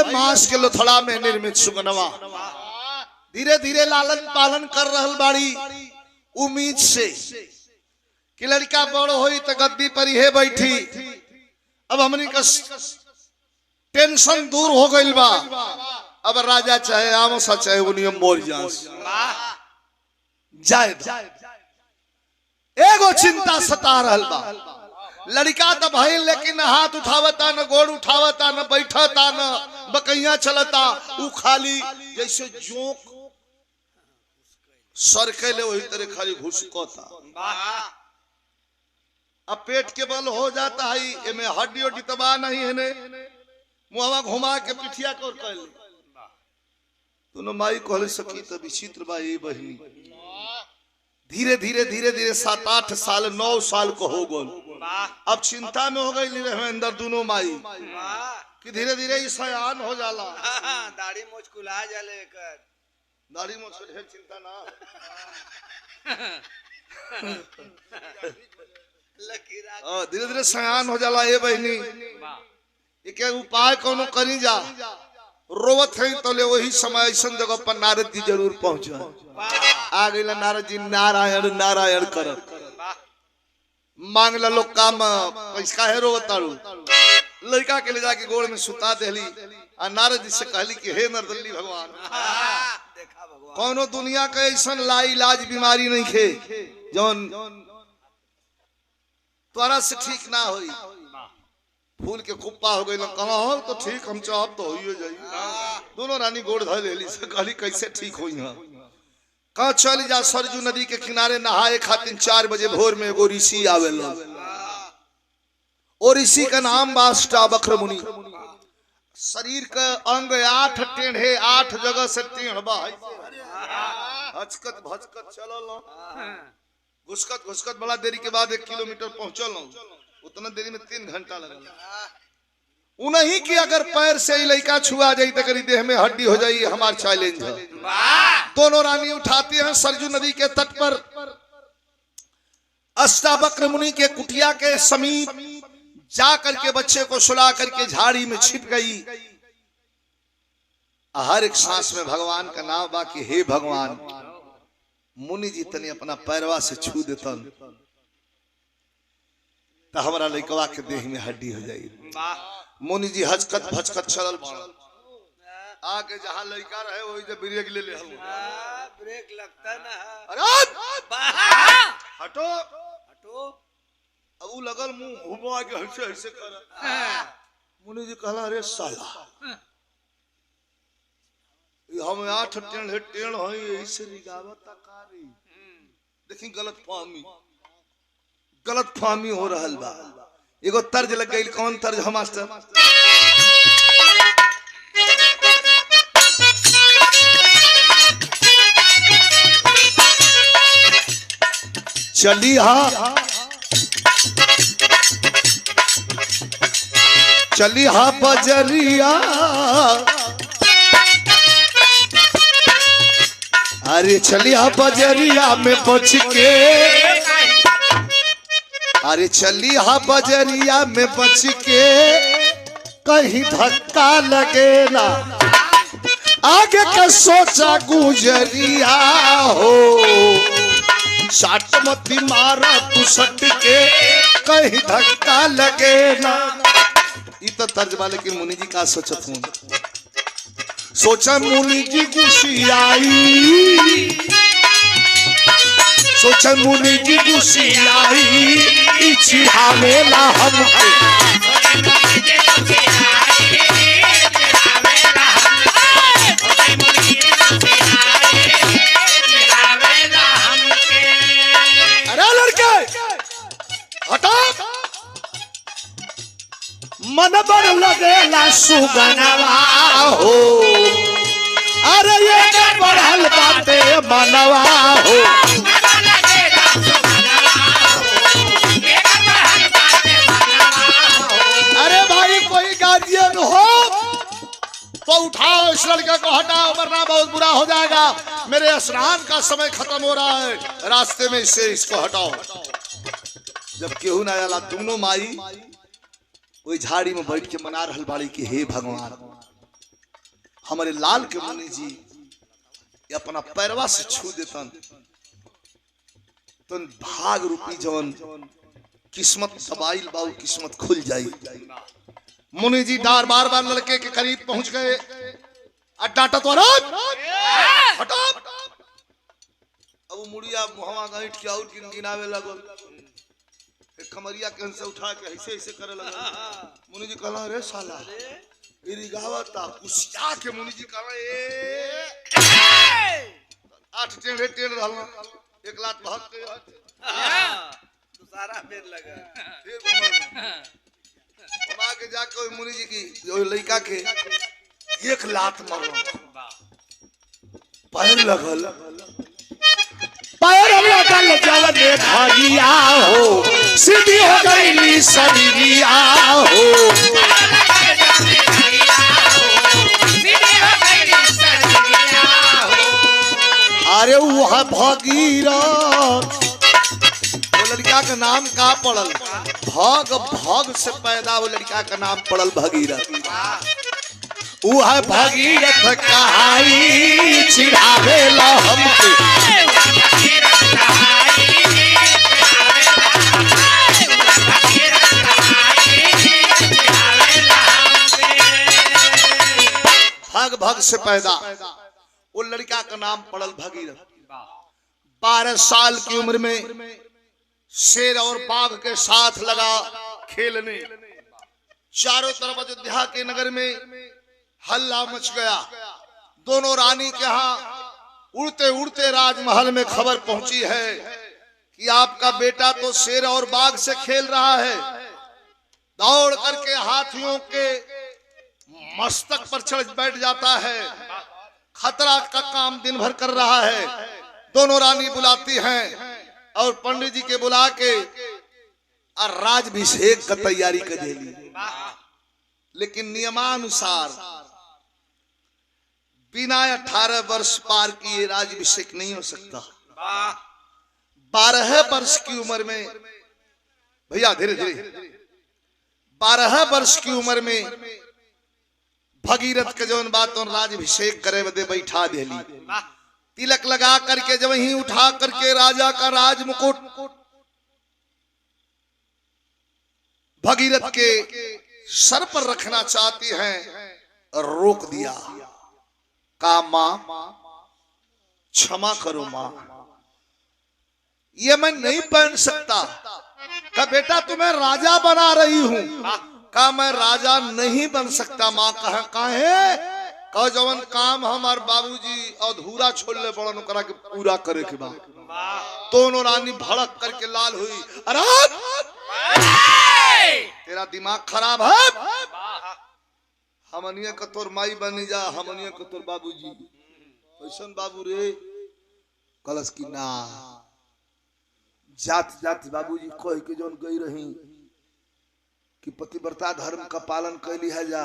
मांस के लोथड़ा में निर्मित सुगनवा धीरे धीरे लालन पालन कर रहल बाड़ी, उम्मीद से कि लड़का बड़ होई तो गद्दी पर ही बैठी। अब हमनी का टेंशन दूर हो गई बा। अब राजा चाहे आमसा चाहे उन्हीं मोर जाए, एगो चिंता सता रहल बा। लड़का तो भाई लेकिन हाथ उठावता न, गोड़ उठावता न, बैठता न, बकैया चलता, उ खाली जैसे जोक सरकेले वही तरह खाली घुसकता। अब पेट के बल हो जाता है, एमे हड्डी उड्डी तबाह नहीं है ने, मुहवा घुमा के पिठिया कर कहले दोनों माई कहले सकी तो विचित्र बा ये बहिनी। धीरे धीरे धीरे धीरे 7-8 साल 9 साल को हो गल। अब चिंता में हो गई अंदर दोनों माई कि धीरे धीरे ईसायान हो जाला। दाढ़ी मोछ कुला जाले कर, दाढ़ी मोछ से ढेर चिंता ना। धीरे धीरे सयान हो जाला ये बहनी। ये क्या उपाय कोनो करी जा, रोवत है तो ले वही समय ऐसा जगह पर नारद जी जरूर पहुंचे। आ गई नारद जी नारायण नारायण कर मांग लो काम पैसा है रोवतारू। लड़का के ले जाके गोड़ में सुता देली आ नारद जी से कहली कि हे नरदल्ली भगवान, कौनो दुनिया का ऐसा ला इलाज बीमारी नहीं खे जौन तोरा से ठीक ना होई। फूल के कुप्पा हो गई कहा हो तो ठीक, हम चाहब तो हो जाइए। दोनों रानी गोड़ धर लेली से कहली कैसे ठीक हुई है। कहा चल जा सरजू नदी के किनारे नहाए खातिर 4 बजे भोर में एगो ऋषि आवेला। और ऋषि का नाम बाष्टा बक्र मुनि। शरीर का अंग 8 टेढ़े 8 जगह से टेढ़ बा, हचकत भचकत चलल, घुसकत घुसकत बड़ा देरी के बाद 1 किलोमीटर पहुंचल। उतना देरी में 3 घंटा लगल। उन्हीं की अगर पैर से लड़का छुआ जाई तो करी देह में हड्डी हो जाई, हमार चैलेंज है। दोनों रानी उठाती हैं सरजू नदी के तट पर अष्टावक्र मुनि के कुटिया के समीप जा करके बच्चे को सुला करके झाड़ी में छिप गई। हर एक सांस में भगवान का नाम बाकी हे भगवान। मुनि जी तने अपना पैरवा से छू देतन तो हमारा लड़कवा के देह में हड्डी हो जाई। मुनि जी हचकत भचकत चलल आगे जहां लड़का रहे वही से ब्रेक ले ले ब्रेक लगता ना। अरे हटो हटो। अब उ लगल मुंह घुमा के ऐसे ऐसे कर। मुनि जी कहला अरे साला हम 8 टेढ़ हई ऐसे रिगावत कारी। देखी गलत फहमी हो रहल बा। एगो तर्ज लग गई। कौन तर्ज हम मास्टर? चली हा बजरिया अरे चलिया बजरिया में बच के। अरे चलिया बजरिया में बच के कहीं धक्का लगे ना आगे का सोचा गुजरिया हो। साट मती मारा तू सट के कहीं धक्का लगे ना। ये तो तर्जमा। लेकिन मुनि जी का सोचत हूँ। सोचा मुनि जी गुस्सियाई। सोचा मुनि जी गुस्सियाई चिढ़ावेला हमके। अरे लड़के हटा मन बड़ लगेला सुगनवा हो। अरे ये बढ़ल बाते मनवा हो। अरे भाई कोई गार्जियन हो तो उठाओ इस लड़के को हटाओ वरना बहुत बुरा हो जाएगा। मेरे स्नान का समय खत्म हो रहा है। रास्ते में इसको हटाओ। जब केहू ना आला दोनों माई वही झाड़ी में बैठ के मना रहल बाड़ी कि हे भगवान हमारे लाल के मुनि जी अपना पैरवा से छू देतन तो भाग रूपी जवन किस्मत दबाइल बाऊ किस्मत खुल जाई। मुनि जी बार बार लड़के के करीब पहुंच गए। डांटा तो हटो। अब मुड़िया मुहवा गांठ के और गिनावे लगल। कमरिया के से उठा के ऐसे ऐसे करे लगा। मुनि जी कहला अरे साला रिगावता कुसिया के। मुनि जी कहला ए 8 टेढ़ रहल एक लात भाग के सारा बेर लगा। फिर घुमा के जाके मुनि जी की ओइ लड़का के एक लात मारो। पैर लगल जवने भागिया हो सीधी हो गई शरीरिया हो। अरे वह भगीरथ वो लड़का का नाम का पड़ल भग से पैदा वो लड़का का नाम पड़ल भगीरथ। वह भगीरथ कहाई चिढ़ावेला हमके। भग से पैदा वो लड़का का नाम पड़ल भगीरथ। 12 साल की उम्र में शेर और बाघ के साथ लगा खेलने। चारों तरफ अयोध्या के नगर में हल्ला मच गया। दोनों रानी के यहाँ उड़ते उड़ते राजमहल में खबर पहुंची है कि आपका बेटा तो शेर और बाघ से खेल रहा है। दौड़ करके हाथियों के मस्तक पर चढ़ बैठ जाता है। खतरा का काम दिन भर कर रहा है। दोनों रानी बुलाती हैं और पंडित जी के बुला के राज्याभिषेक का तैयारी कर देली। लेकिन नियमानुसार बिना 18 वर्ष पार किए राज्याभिषेक नहीं हो सकता। 12 वर्ष की उम्र में भैया धीरे धीरे 12 वर्ष की उम्र में भगीरथ के जौन बात राजाभिषेक करे बदे बैठा देली। तिलक लगा करके जब ही उठा करके राजा का राज मुकुट भगीरथ के सर पर रखना चाहती हैं, रोक दिया। कहा मां क्षमा करो मां, ये मैं नहीं पहन सकता। कहा बेटा तुम्हें राजा बना रही हूं। कहा मैं राजा नहीं बन सकता मां। कहा काहे? कहा जवन काम हमार बाबूजी अधूरा छोड़ले बड़न करा के पूरा करे के बाद। दोनों रानी भड़क करके लाल हुई। अरे तेरा दिमाग खराब है, हमनिया का तोर माई बनी जा, हमनिया का तोर बाबूजी ऐसन बाबू रे। कलश की ना जात जात बाबूजी कह के जौन गई रही कि पतिव्रता धर्म का पालन कैली है जा,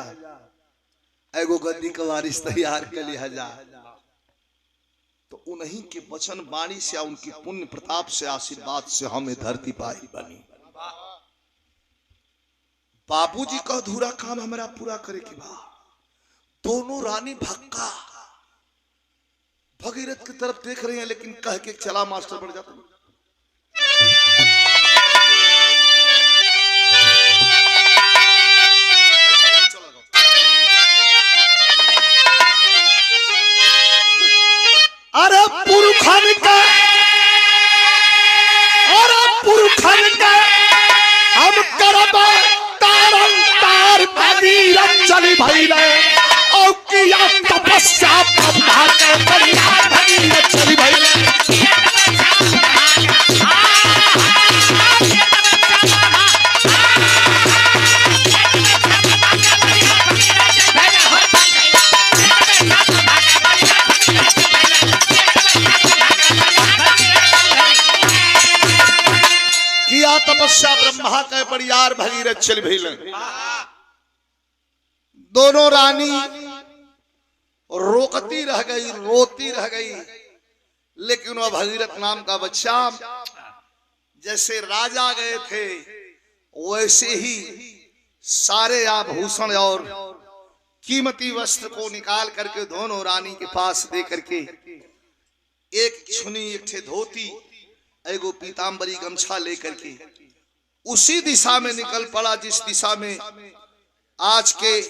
एगो गद्दी का वारिस तैयार कैली है जा। तो उन्हीं के वचन वाणी से उनकी पुण्य प्रताप से आशीर्वाद से हमें धरती पाई बनी। बाबूजी का अधूरा काम हमारा पूरा करे के बाद दोनों रानी भक्का भगीरथ की तरफ देख रही हैं, लेकिन कह के चला मास्टर बढ़ जाता। अरे पुरखन का, अरे पुरखन का हम करब तारन तार भगीरथ चली भइले और किया तपस्या ब्रह्मा के बढ़िया भगीरथ चली भइले। किया तपस्या ब्रह्मा के बढ़ियार भगीरथ चली भइले। दोनों रानी रोकती रह गई, रोती रह गई, लेकिन वह भगीरथ नाम का बच्चा जैसे राजा गए थे वैसे ही सारे आभूषण और कीमती वस्त्र को निकाल करके दोनों रानी के पास दे करके एक छुनी, एक ठे धोती, एगो पीतांबरी गमछा लेकर के उसी दिशा में निकल पड़ा जिस दिशा में आज के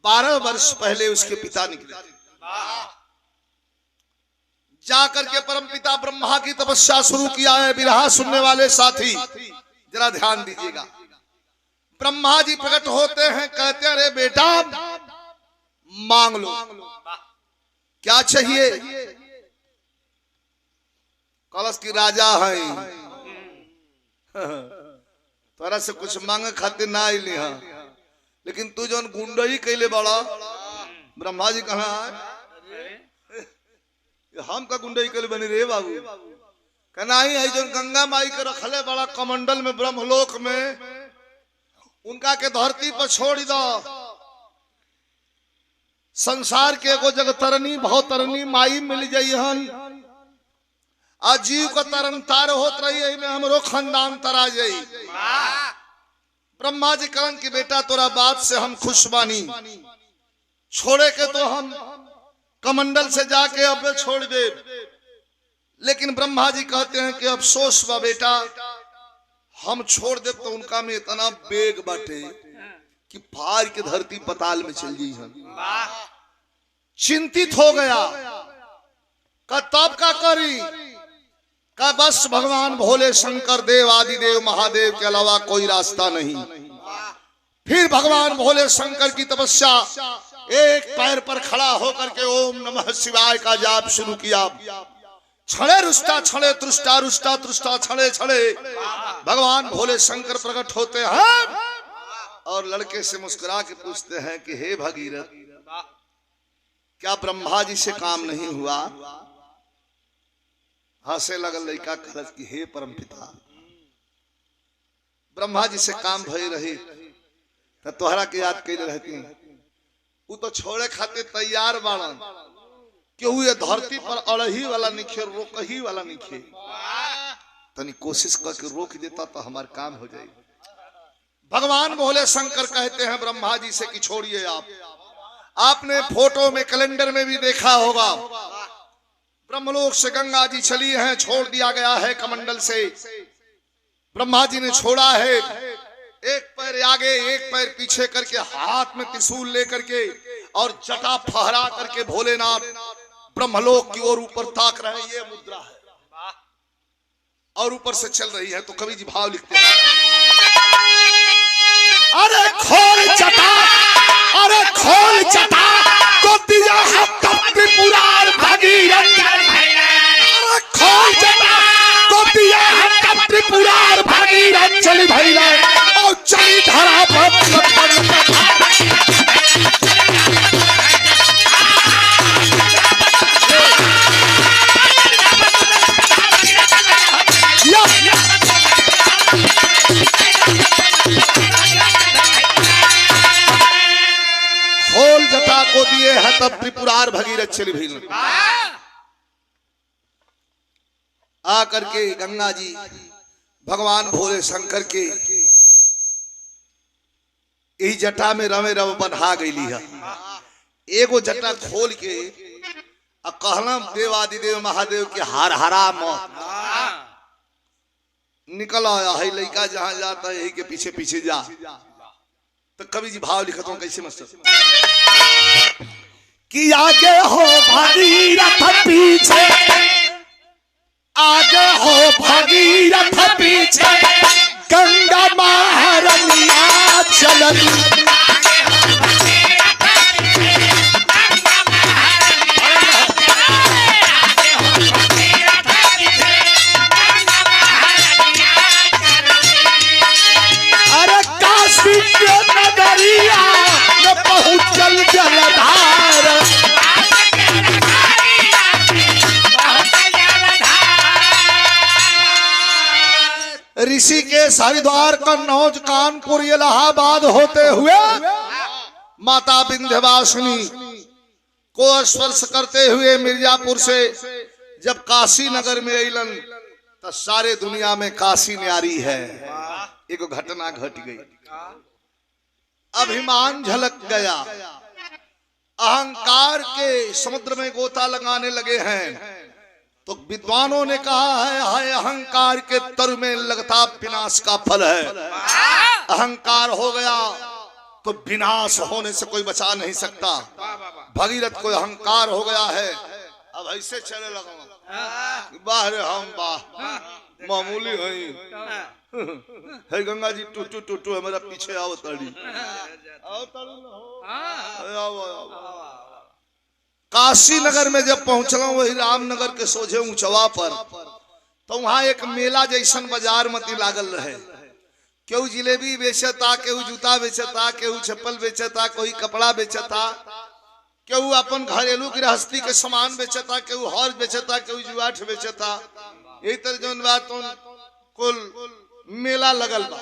12 वर्ष पहले उसके पिता निकले। जाकर के परम पिता ब्रह्मा की तपस्या शुरू किया है। बिरहा सुनने वाले साथी जरा ध्यान दीजिएगा। ब्रह्मा जी प्रकट होते हैं, कहते हैं अरे बेटा मांग लो, क्या चाहिए? कलश की राजा है, तोरा से कुछ मांग खातिर ना आईली है, लेकिन तू जो गुंडई कैले बड़ा। ब्रह्मा जी कहा हम का गुंडई कैले बनी रे बाबू? कहना ही है जो गंगा माई के रखले बड़ा कमंडल में ब्रह्मलोक में, उनका के धरती पर छोड़ दो। संसार के एगो जगतरनी भवतरनी माई मिल जाई हन, अजीव का तरन तार होत रही में हमरो खानदान तरा जाई। ब्रह्मा जी कहन कि बेटा तोरा बात से हम खुश बानी, छोड़े के तो हम कमंडल से जाके अब छोड़ दे। लेकिन ब्रह्मा जी कहते हैं कि अफसोस बा बेटा, हम छोड़ दे तो उनका में इतना बेग बाटे कि फाड़ के धरती पताल में चल गई हम। चिंतित हो गया, का तब का करी? का बस भगवान भोले शंकर देव आदिदेव महादेव के अलावा कोई रास्ता नहीं। फिर भगवान भोले शंकर की तपस्या, एक पैर पर खड़ा होकर के ओम नमः शिवाय का जाप शुरू किया। छड़े रुष्टा छड़े तृष्टा, रुष्टा तृष्टा छड़े छड़े भगवान भोले शंकर प्रकट होते हैं और लड़के से मुस्कुरा के पूछते हैं कि हे भगीरथ, क्या ब्रह्मा जी से काम नहीं हुआ? हंसे लगल लड़का, कहत कि हे परम पिता, ब्रह्मा जी से काम भय रही तो तोहरा के याद कैले रहती। वो तो छोड़े खातिर तैयार बाड़न, क्यों ये धरती पर अड़ही वाला निखे, रोकही वाला निखे। तनी कोशिश करके रोक देता तो हमार काम हो जाए। भगवान भोले शंकर कहते हैं ब्रह्मा जी से कि छोड़िए आपने फोटो में कैलेंडर में भी देखा होगा, ब्रह्मलोक से गंगा जी चली हैं, छोड़ दिया गया है कमंडल से। ब्रह्मा जी ने छोड़ा है, एक पैर आगे एक पैर पीछे करके, हाथ में त्रिशूल लेकर के और जटा फहरा करके भोलेनाथ ब्रह्मलोक की ओर ऊपर ताक रहे हैं। ये मुद्रा है और ऊपर से चल रही है। तो कवि जी भाव लिखते हैं, अरे खोल जटा, अरे खोल जटा को दिया है त्रिपुरार भगीरथ, अरे खोल जटा को दिया है त्रिपुरार भगीरथ। चली भैया और चली धरा पर खोल जटा को दिए है तब त्रिपुरार भगीरथ चली भैया। आ करके गंगा जी भगवान भोले शंकर के यही जटा में रवे रव बन्हा गई है। एगो जटा खोल के कहना देवादिदेव महादेव के हर हरा मौत निकल आया है। लड़का जहां जाता है यही के पीछे पीछे जा। तो कवि जी भाव लिखता हूं कैसे मस्त कि आगे हो भगीरथ पीछे, आगे हो भगीरथ पीछे गंगा महारनिया चलती। अरे काशी के नगरिया में पहुंचल जलधार, ऋषिकेश हरिद्वार कन्नौज कानपुर इलाहाबाद होते हुए माता विंध्यवासिनी को स्पर्श करते हुए मिर्जापुर से जब काशी नगर में अलन तो सारे दुनिया में काशी न्यारी है। एक घटना घट गई, अभिमान झलक गया, अहंकार के समुद्र में गोता लगाने लगे हैं। तो विद्वानों ने कहा है हाय अहंकार के तर में लगता विनाश का फल है। अहंकार हो गया तो विनाश होने से कोई बचा नहीं सकता। भगीरथ को अहंकार हो गया है, अब ऐसे चले लगा बाहर हम बाह मामूली है गंगा जी टूटू टूटू है मेरा पीछे आओ तड़ी काशी नगर में जब पहुंचला वही रामनगर के सोझे ऊंचवा पर तो वहां एक मेला जैसन बाजार मती लागल रहे। केहू जिलेबी बेचता, केहू जूता बेचता, केहू चप्पल बेचता, कोई कपड़ा बेचता, केहू अपन घरेलू गृहस्थी के सामान बेचता, केहू हॉर्स बेचता, केहू जुआठ बेचता। यही तरह जो बात कुल मेला लगल बा।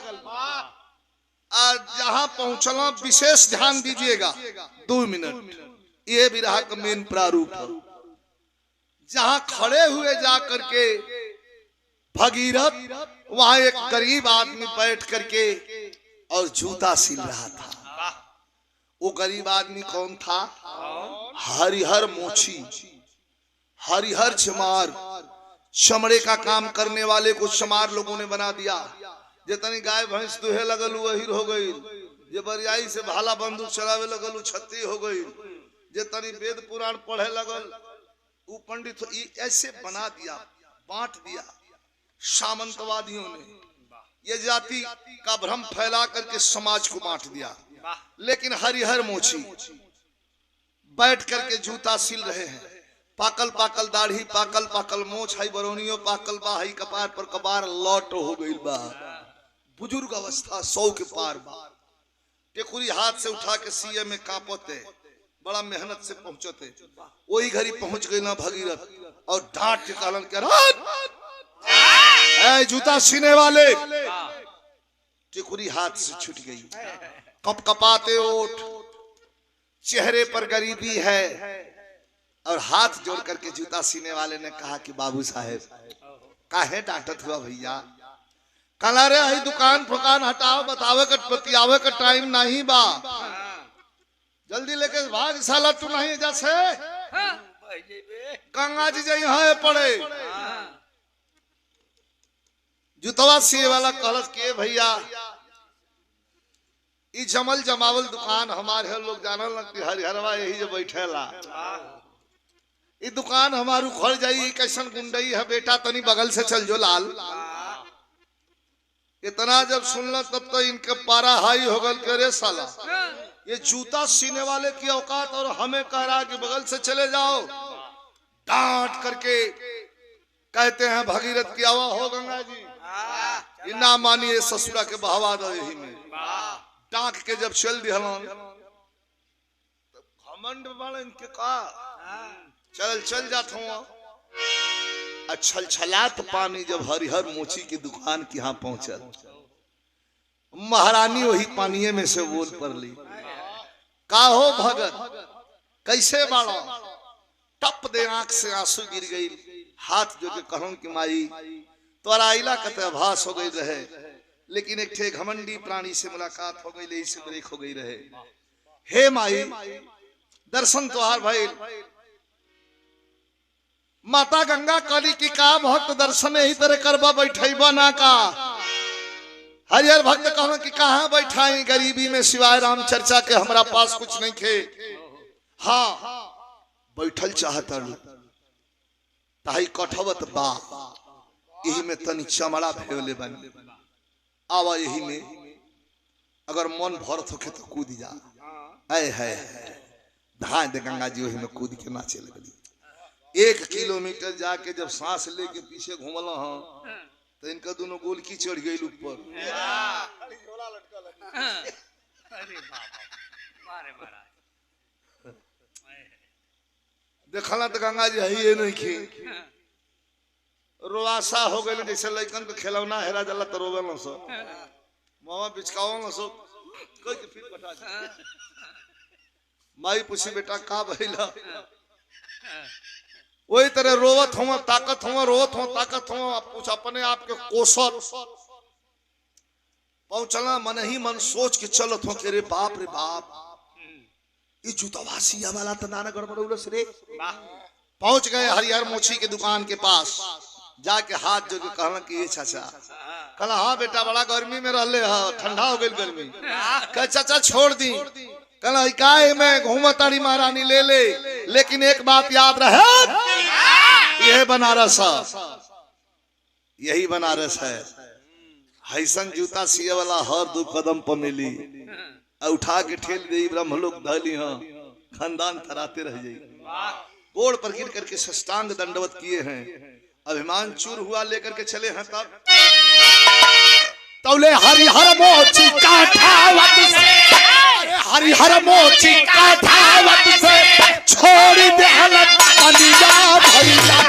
जहां पहुंचला विशेष ध्यान दीजिएगा, 2 मिनट, ये विरह का मेन प्रारूप है। जहां खड़े हुए जाकर के भगीरथ, वहां एक गरीब आदमी बैठ करके और जूता सिल रहा था। वो गरीब आदमी कौन था? हरिहर मोची, हरिहर चमार, चमड़े का काम करने वाले को चमार लोगों ने बना दिया। जितनी गाय भैंस दुहे लगल वही हो गई, जे बरियाई से भाला बंदूक चलावे लगल छत्ती हो गई, जितनी वेद पुराण पढ़े लगल वो पंडित ऐसे बना दिया, बांट दिया सामंतवादियों ने। ये जाति का भ्रम फैला करके समाज को बांट दिया। लेकिन हरिहर मोची बैठ करके जूता सिल रहे हैं। पाकल पाकल दाढ़ी, पाकल पाकल मोछ, हाई बरौनियो पाकल बा, हाई कपार पर कबार लौट हो गई बा। बुजुर्ग अवस्था 100 के पार बा। टेकुरी हाथ से उठा के सीए में कांपते, बड़ा मेहनत से पहुंचते। वही घड़ी पहुंच गई ना भगीरथ और डांट के कालन के जूता सीने वाले। टेकुरी हाथ से छूट गई, कप कपाते ओठ, चेहरे पर गरीबी है और हाथ जोड़ करके जूता सीने वाले ने कहा कि बाबू साहेब काहे डांटत हुआ भैया, कला रे हई दुकान फुकान हटाओ, बतावे का बतियावे का टाइम नहीं बा, जल्दी लेके भाग साला तू नहीं जैसे गंगा जी जाई है पड़े। जुतवा सिए वाला कहलस के भैया ई जमल जमावल दुकान हमारे लोग जानल न कि हरिहरवा यही जो बैठेला, ई दुकान हमार उखड़ जाई, कैसन गुंडई है बेटा, तनी बगल से चल जो लाल। इतना जब सुनल तब तो इनके पारा हाई हो गल के रे साला ये जूता सीने वाले की औकात और हमें कह रहा कि बगल से चले जाओ। डांट करके कहते हैं भगीरथ की आवा हो गंगा जी, ये ना मानिए ससुरा के बहवा दो यही में। डांट के जब चल दिया घमंड वाले इनके का चल जाता हूँ। अच्छा छलात पानी जब हरिहर मोची की दुकान के यहाँ पहुंचल, महारानी वही पानिये में से बोल पड़ली, का हो भगत कैसे बाड़ा? टप दे आंख से आंसू गिर गई, हाथ जो के कहूं कि माई तोरा इला कते आभास हो गई रहे, लेकिन एक ठे घमंडी प्राणी से मुलाकात हो गई, से ब्रेक हो गई रहे। हे माई दर्शन तोहार भाई, माता गंगा काली की का भक्त दर्शन यही तरह करबा बैठेबा ना का। हरिहर भक्त कहना कि कहाँ बैठाई गरीबी में सिवाय राम चर्चा के हमरा पास कुछ नहीं थे। हाँ बैठल चाहता ताही कठवत बा, यही में तनी चमड़ा भेवले बन आवा, यही में अगर मन भरत होके तो कूद जा। है धान दे गंगा जी वही में कूद के नाचे लगली। 1 किलोमीटर जाके जब सांस लेके पीछे घूमल तो इनका दोनों गोल की चढ़ गई ऊपर। देखला तो गंगा जी है नहीं की रोआसा हो गई, जैसे लड़कन को खिलौना हेरा जाला तो रोवे न सो मामा बिचकाओ न सो कोई के फिर बता माई पूछी बेटा का भइला, वही तरह रोवत हुआ ताकत हुआ, रोवत हुआ ताकत हुआ, पूछ अपने आप के कोसत पहुंचला, मन ही मन सोच के चलत हो के रे बाप ये जूतावासिया वाला तो नाना गड़बड़ उलस रे। पहुंच गए हरिहर मोची के दुकान के पास, जाके हाथ जो के कहना कि ये चाचा, कहला हाँ बेटा बड़ा गर्मी में रहले हा, ठंडा हो गई गर्मी, कह चाचा छोड़ दी, कहला इकाई में घूमताड़ी महारानी ले, लेकिन एक बात याद रहे यह बनारस है, यही बनारस है। हैसन जूता सिए वाला हर 2 कदम पर मिली, उठा के ठेल दे ब्रह्म लोग धली, हाँ खानदान थराते रह जाई। गोड़ पर गिर करके साष्टांग दंडवत किए हैं, अभिमान चूर हुआ लेकर के चले हैं। तब तौले हरिहर मोची काठावत से, हरिहर मोची काठावत से छोड़ दे हलत पनिया भैया।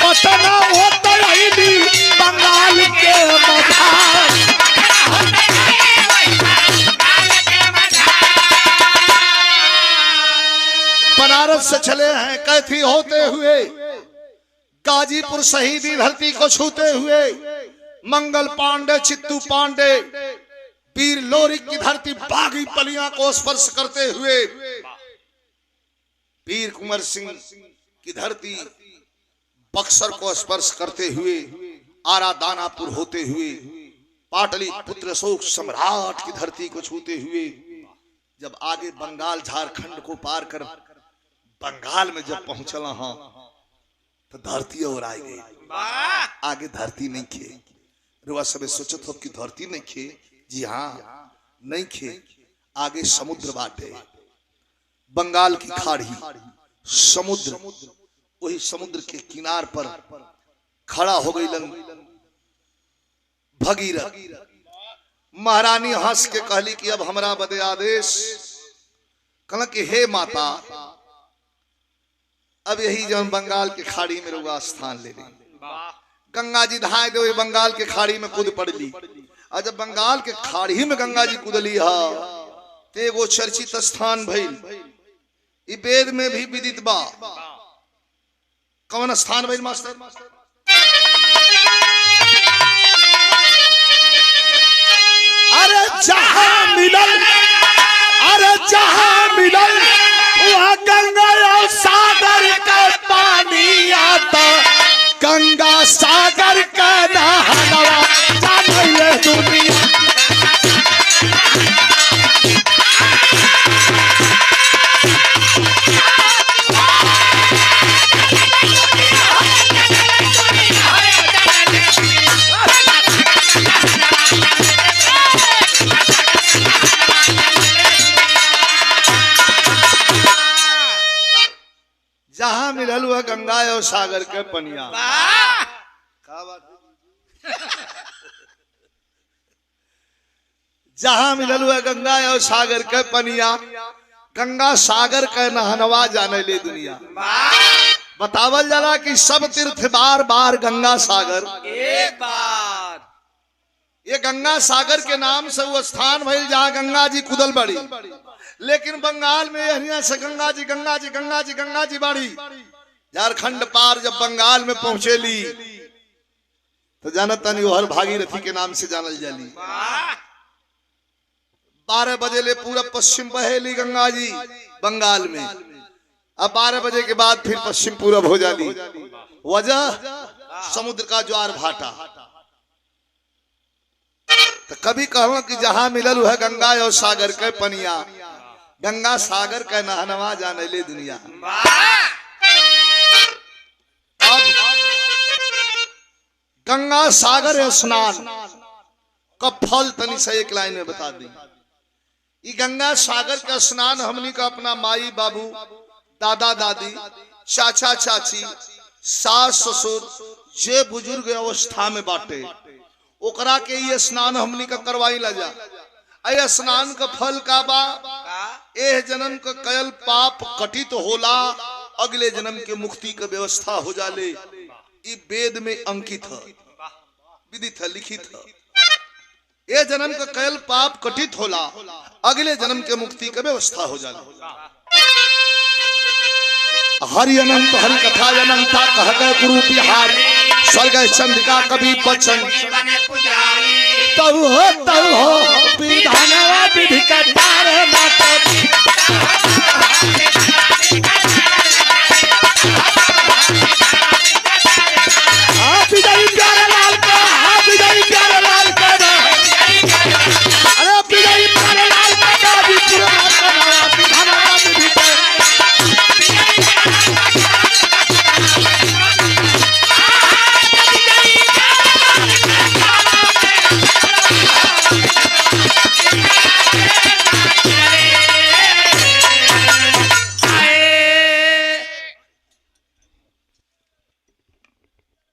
पटना होता रही बंगाल के मधार, बनारस से चले हैं कैथी होते हुए, गाजीपुर शहीदी धरती को छूते हुए, मंगल पांडे चित्तू पांडे वीर लोरिक की धरती बागी पलियां को स्पर्श करते हुए, वीर कुंवर सिंह की धरती बक्सर को स्पर्श करते हुए, आरा दानापुर होते हुए, पाटली पुत्र अशोक सम्राट की धरती को छूते हुए, जब आगे बंगाल झारखंड को पार कर बंगाल में जब पहुंचला हाँ तो धरती और आई गई, आगे धरती नहीं खे। रुआ सब सोचत हो कि धरती नहीं खे, जी हाँ नहीं खे, आगे समुद्र बाटे, बंगाल की खाड़ी समुद्र, वही समुद्र के किनार पर खड़ा हो गई भगीरथ। महारानी हंस के कहली कि अब हमरा बदे आदेश, कहला कि हे माता अब यही जो बंगाल के खाड़ी में रुआ स्थान ले ली। गंगा जी धाए दे बंगाल के खाड़ी में कूद पड़ली, और जब बंगाल के खाड़ी में गंगा जी कूदली हा तेगो चर्चित स्थान भइल, इ वेद में भी विदित बा। कौन स्थान भइल मास्टर? अरे जहां मिलल, अरे जहां मिलल वहाँ गंगा और सागर का पानी आता, गंगा सागर का नहावा जाने दुनिया। जहां मिलल हुआ गंगा और सागर के पनिया। का बात है? जहां मिलल हुआ गंगा और सागर के पनिया, गंगा सागर के नहनवा जाने ले दुनिया। बतावल जाला कि सब तीर्थ बार बार गंगा सागर एक बार। ये गंगा सागर के नाम से वो स्थान भइल जहाँ गंगा जी कुदल बड़ी। लेकिन बंगाल में यहाँ से गंगा जी गंगा जी गंगा जी गंगा जी बाड़ी। झारखंड पार जब बंगाल में पहुंचेली तो जानत नहीं हर भागीरथी के नाम से जानल जाली। 12 बजे ले पूरा पश्चिम बहेली गंगा जी बंगाल में। अब 12 बजे के बाद फिर पश्चिम पूरब हो जाली। वजह समुद्र का ज्वार भाटा। तो कभी कहो कि जहां मिलल है गंगा और सागर के पनिया, गंगा सागर का नहनवा जाने ले दुनिया। अब गंगा सागर स्नान का फल तनी से एक लाइन में बता दी। ये गंगा सागर का स्नान हमनी का अपना माई बाबू, दादा दादी, चाचा चाची, सास ससुर जे बुजुर्ग अवस्था में बाटे ओकरा के ये स्नान हमनी का करवाई ला जा। अय स्नान का फल का बा? एह जन्म का कयल पाप कटित होला, अगले जन्म के मुक्ति का व्यवस्था हो जाले। ये वेद में अंकित है, विदित है, लिखित है। ये जन्म का कयल पाप कटित होला, अगले जन्म के मुक्ति का व्यवस्था हो जाले। हरि अनंत हरि कथा अनंता कह गए गुरु बिहार, स्वर्ग चंद्रिका कभी बचन तब हो विधानवा विधि का तार माता।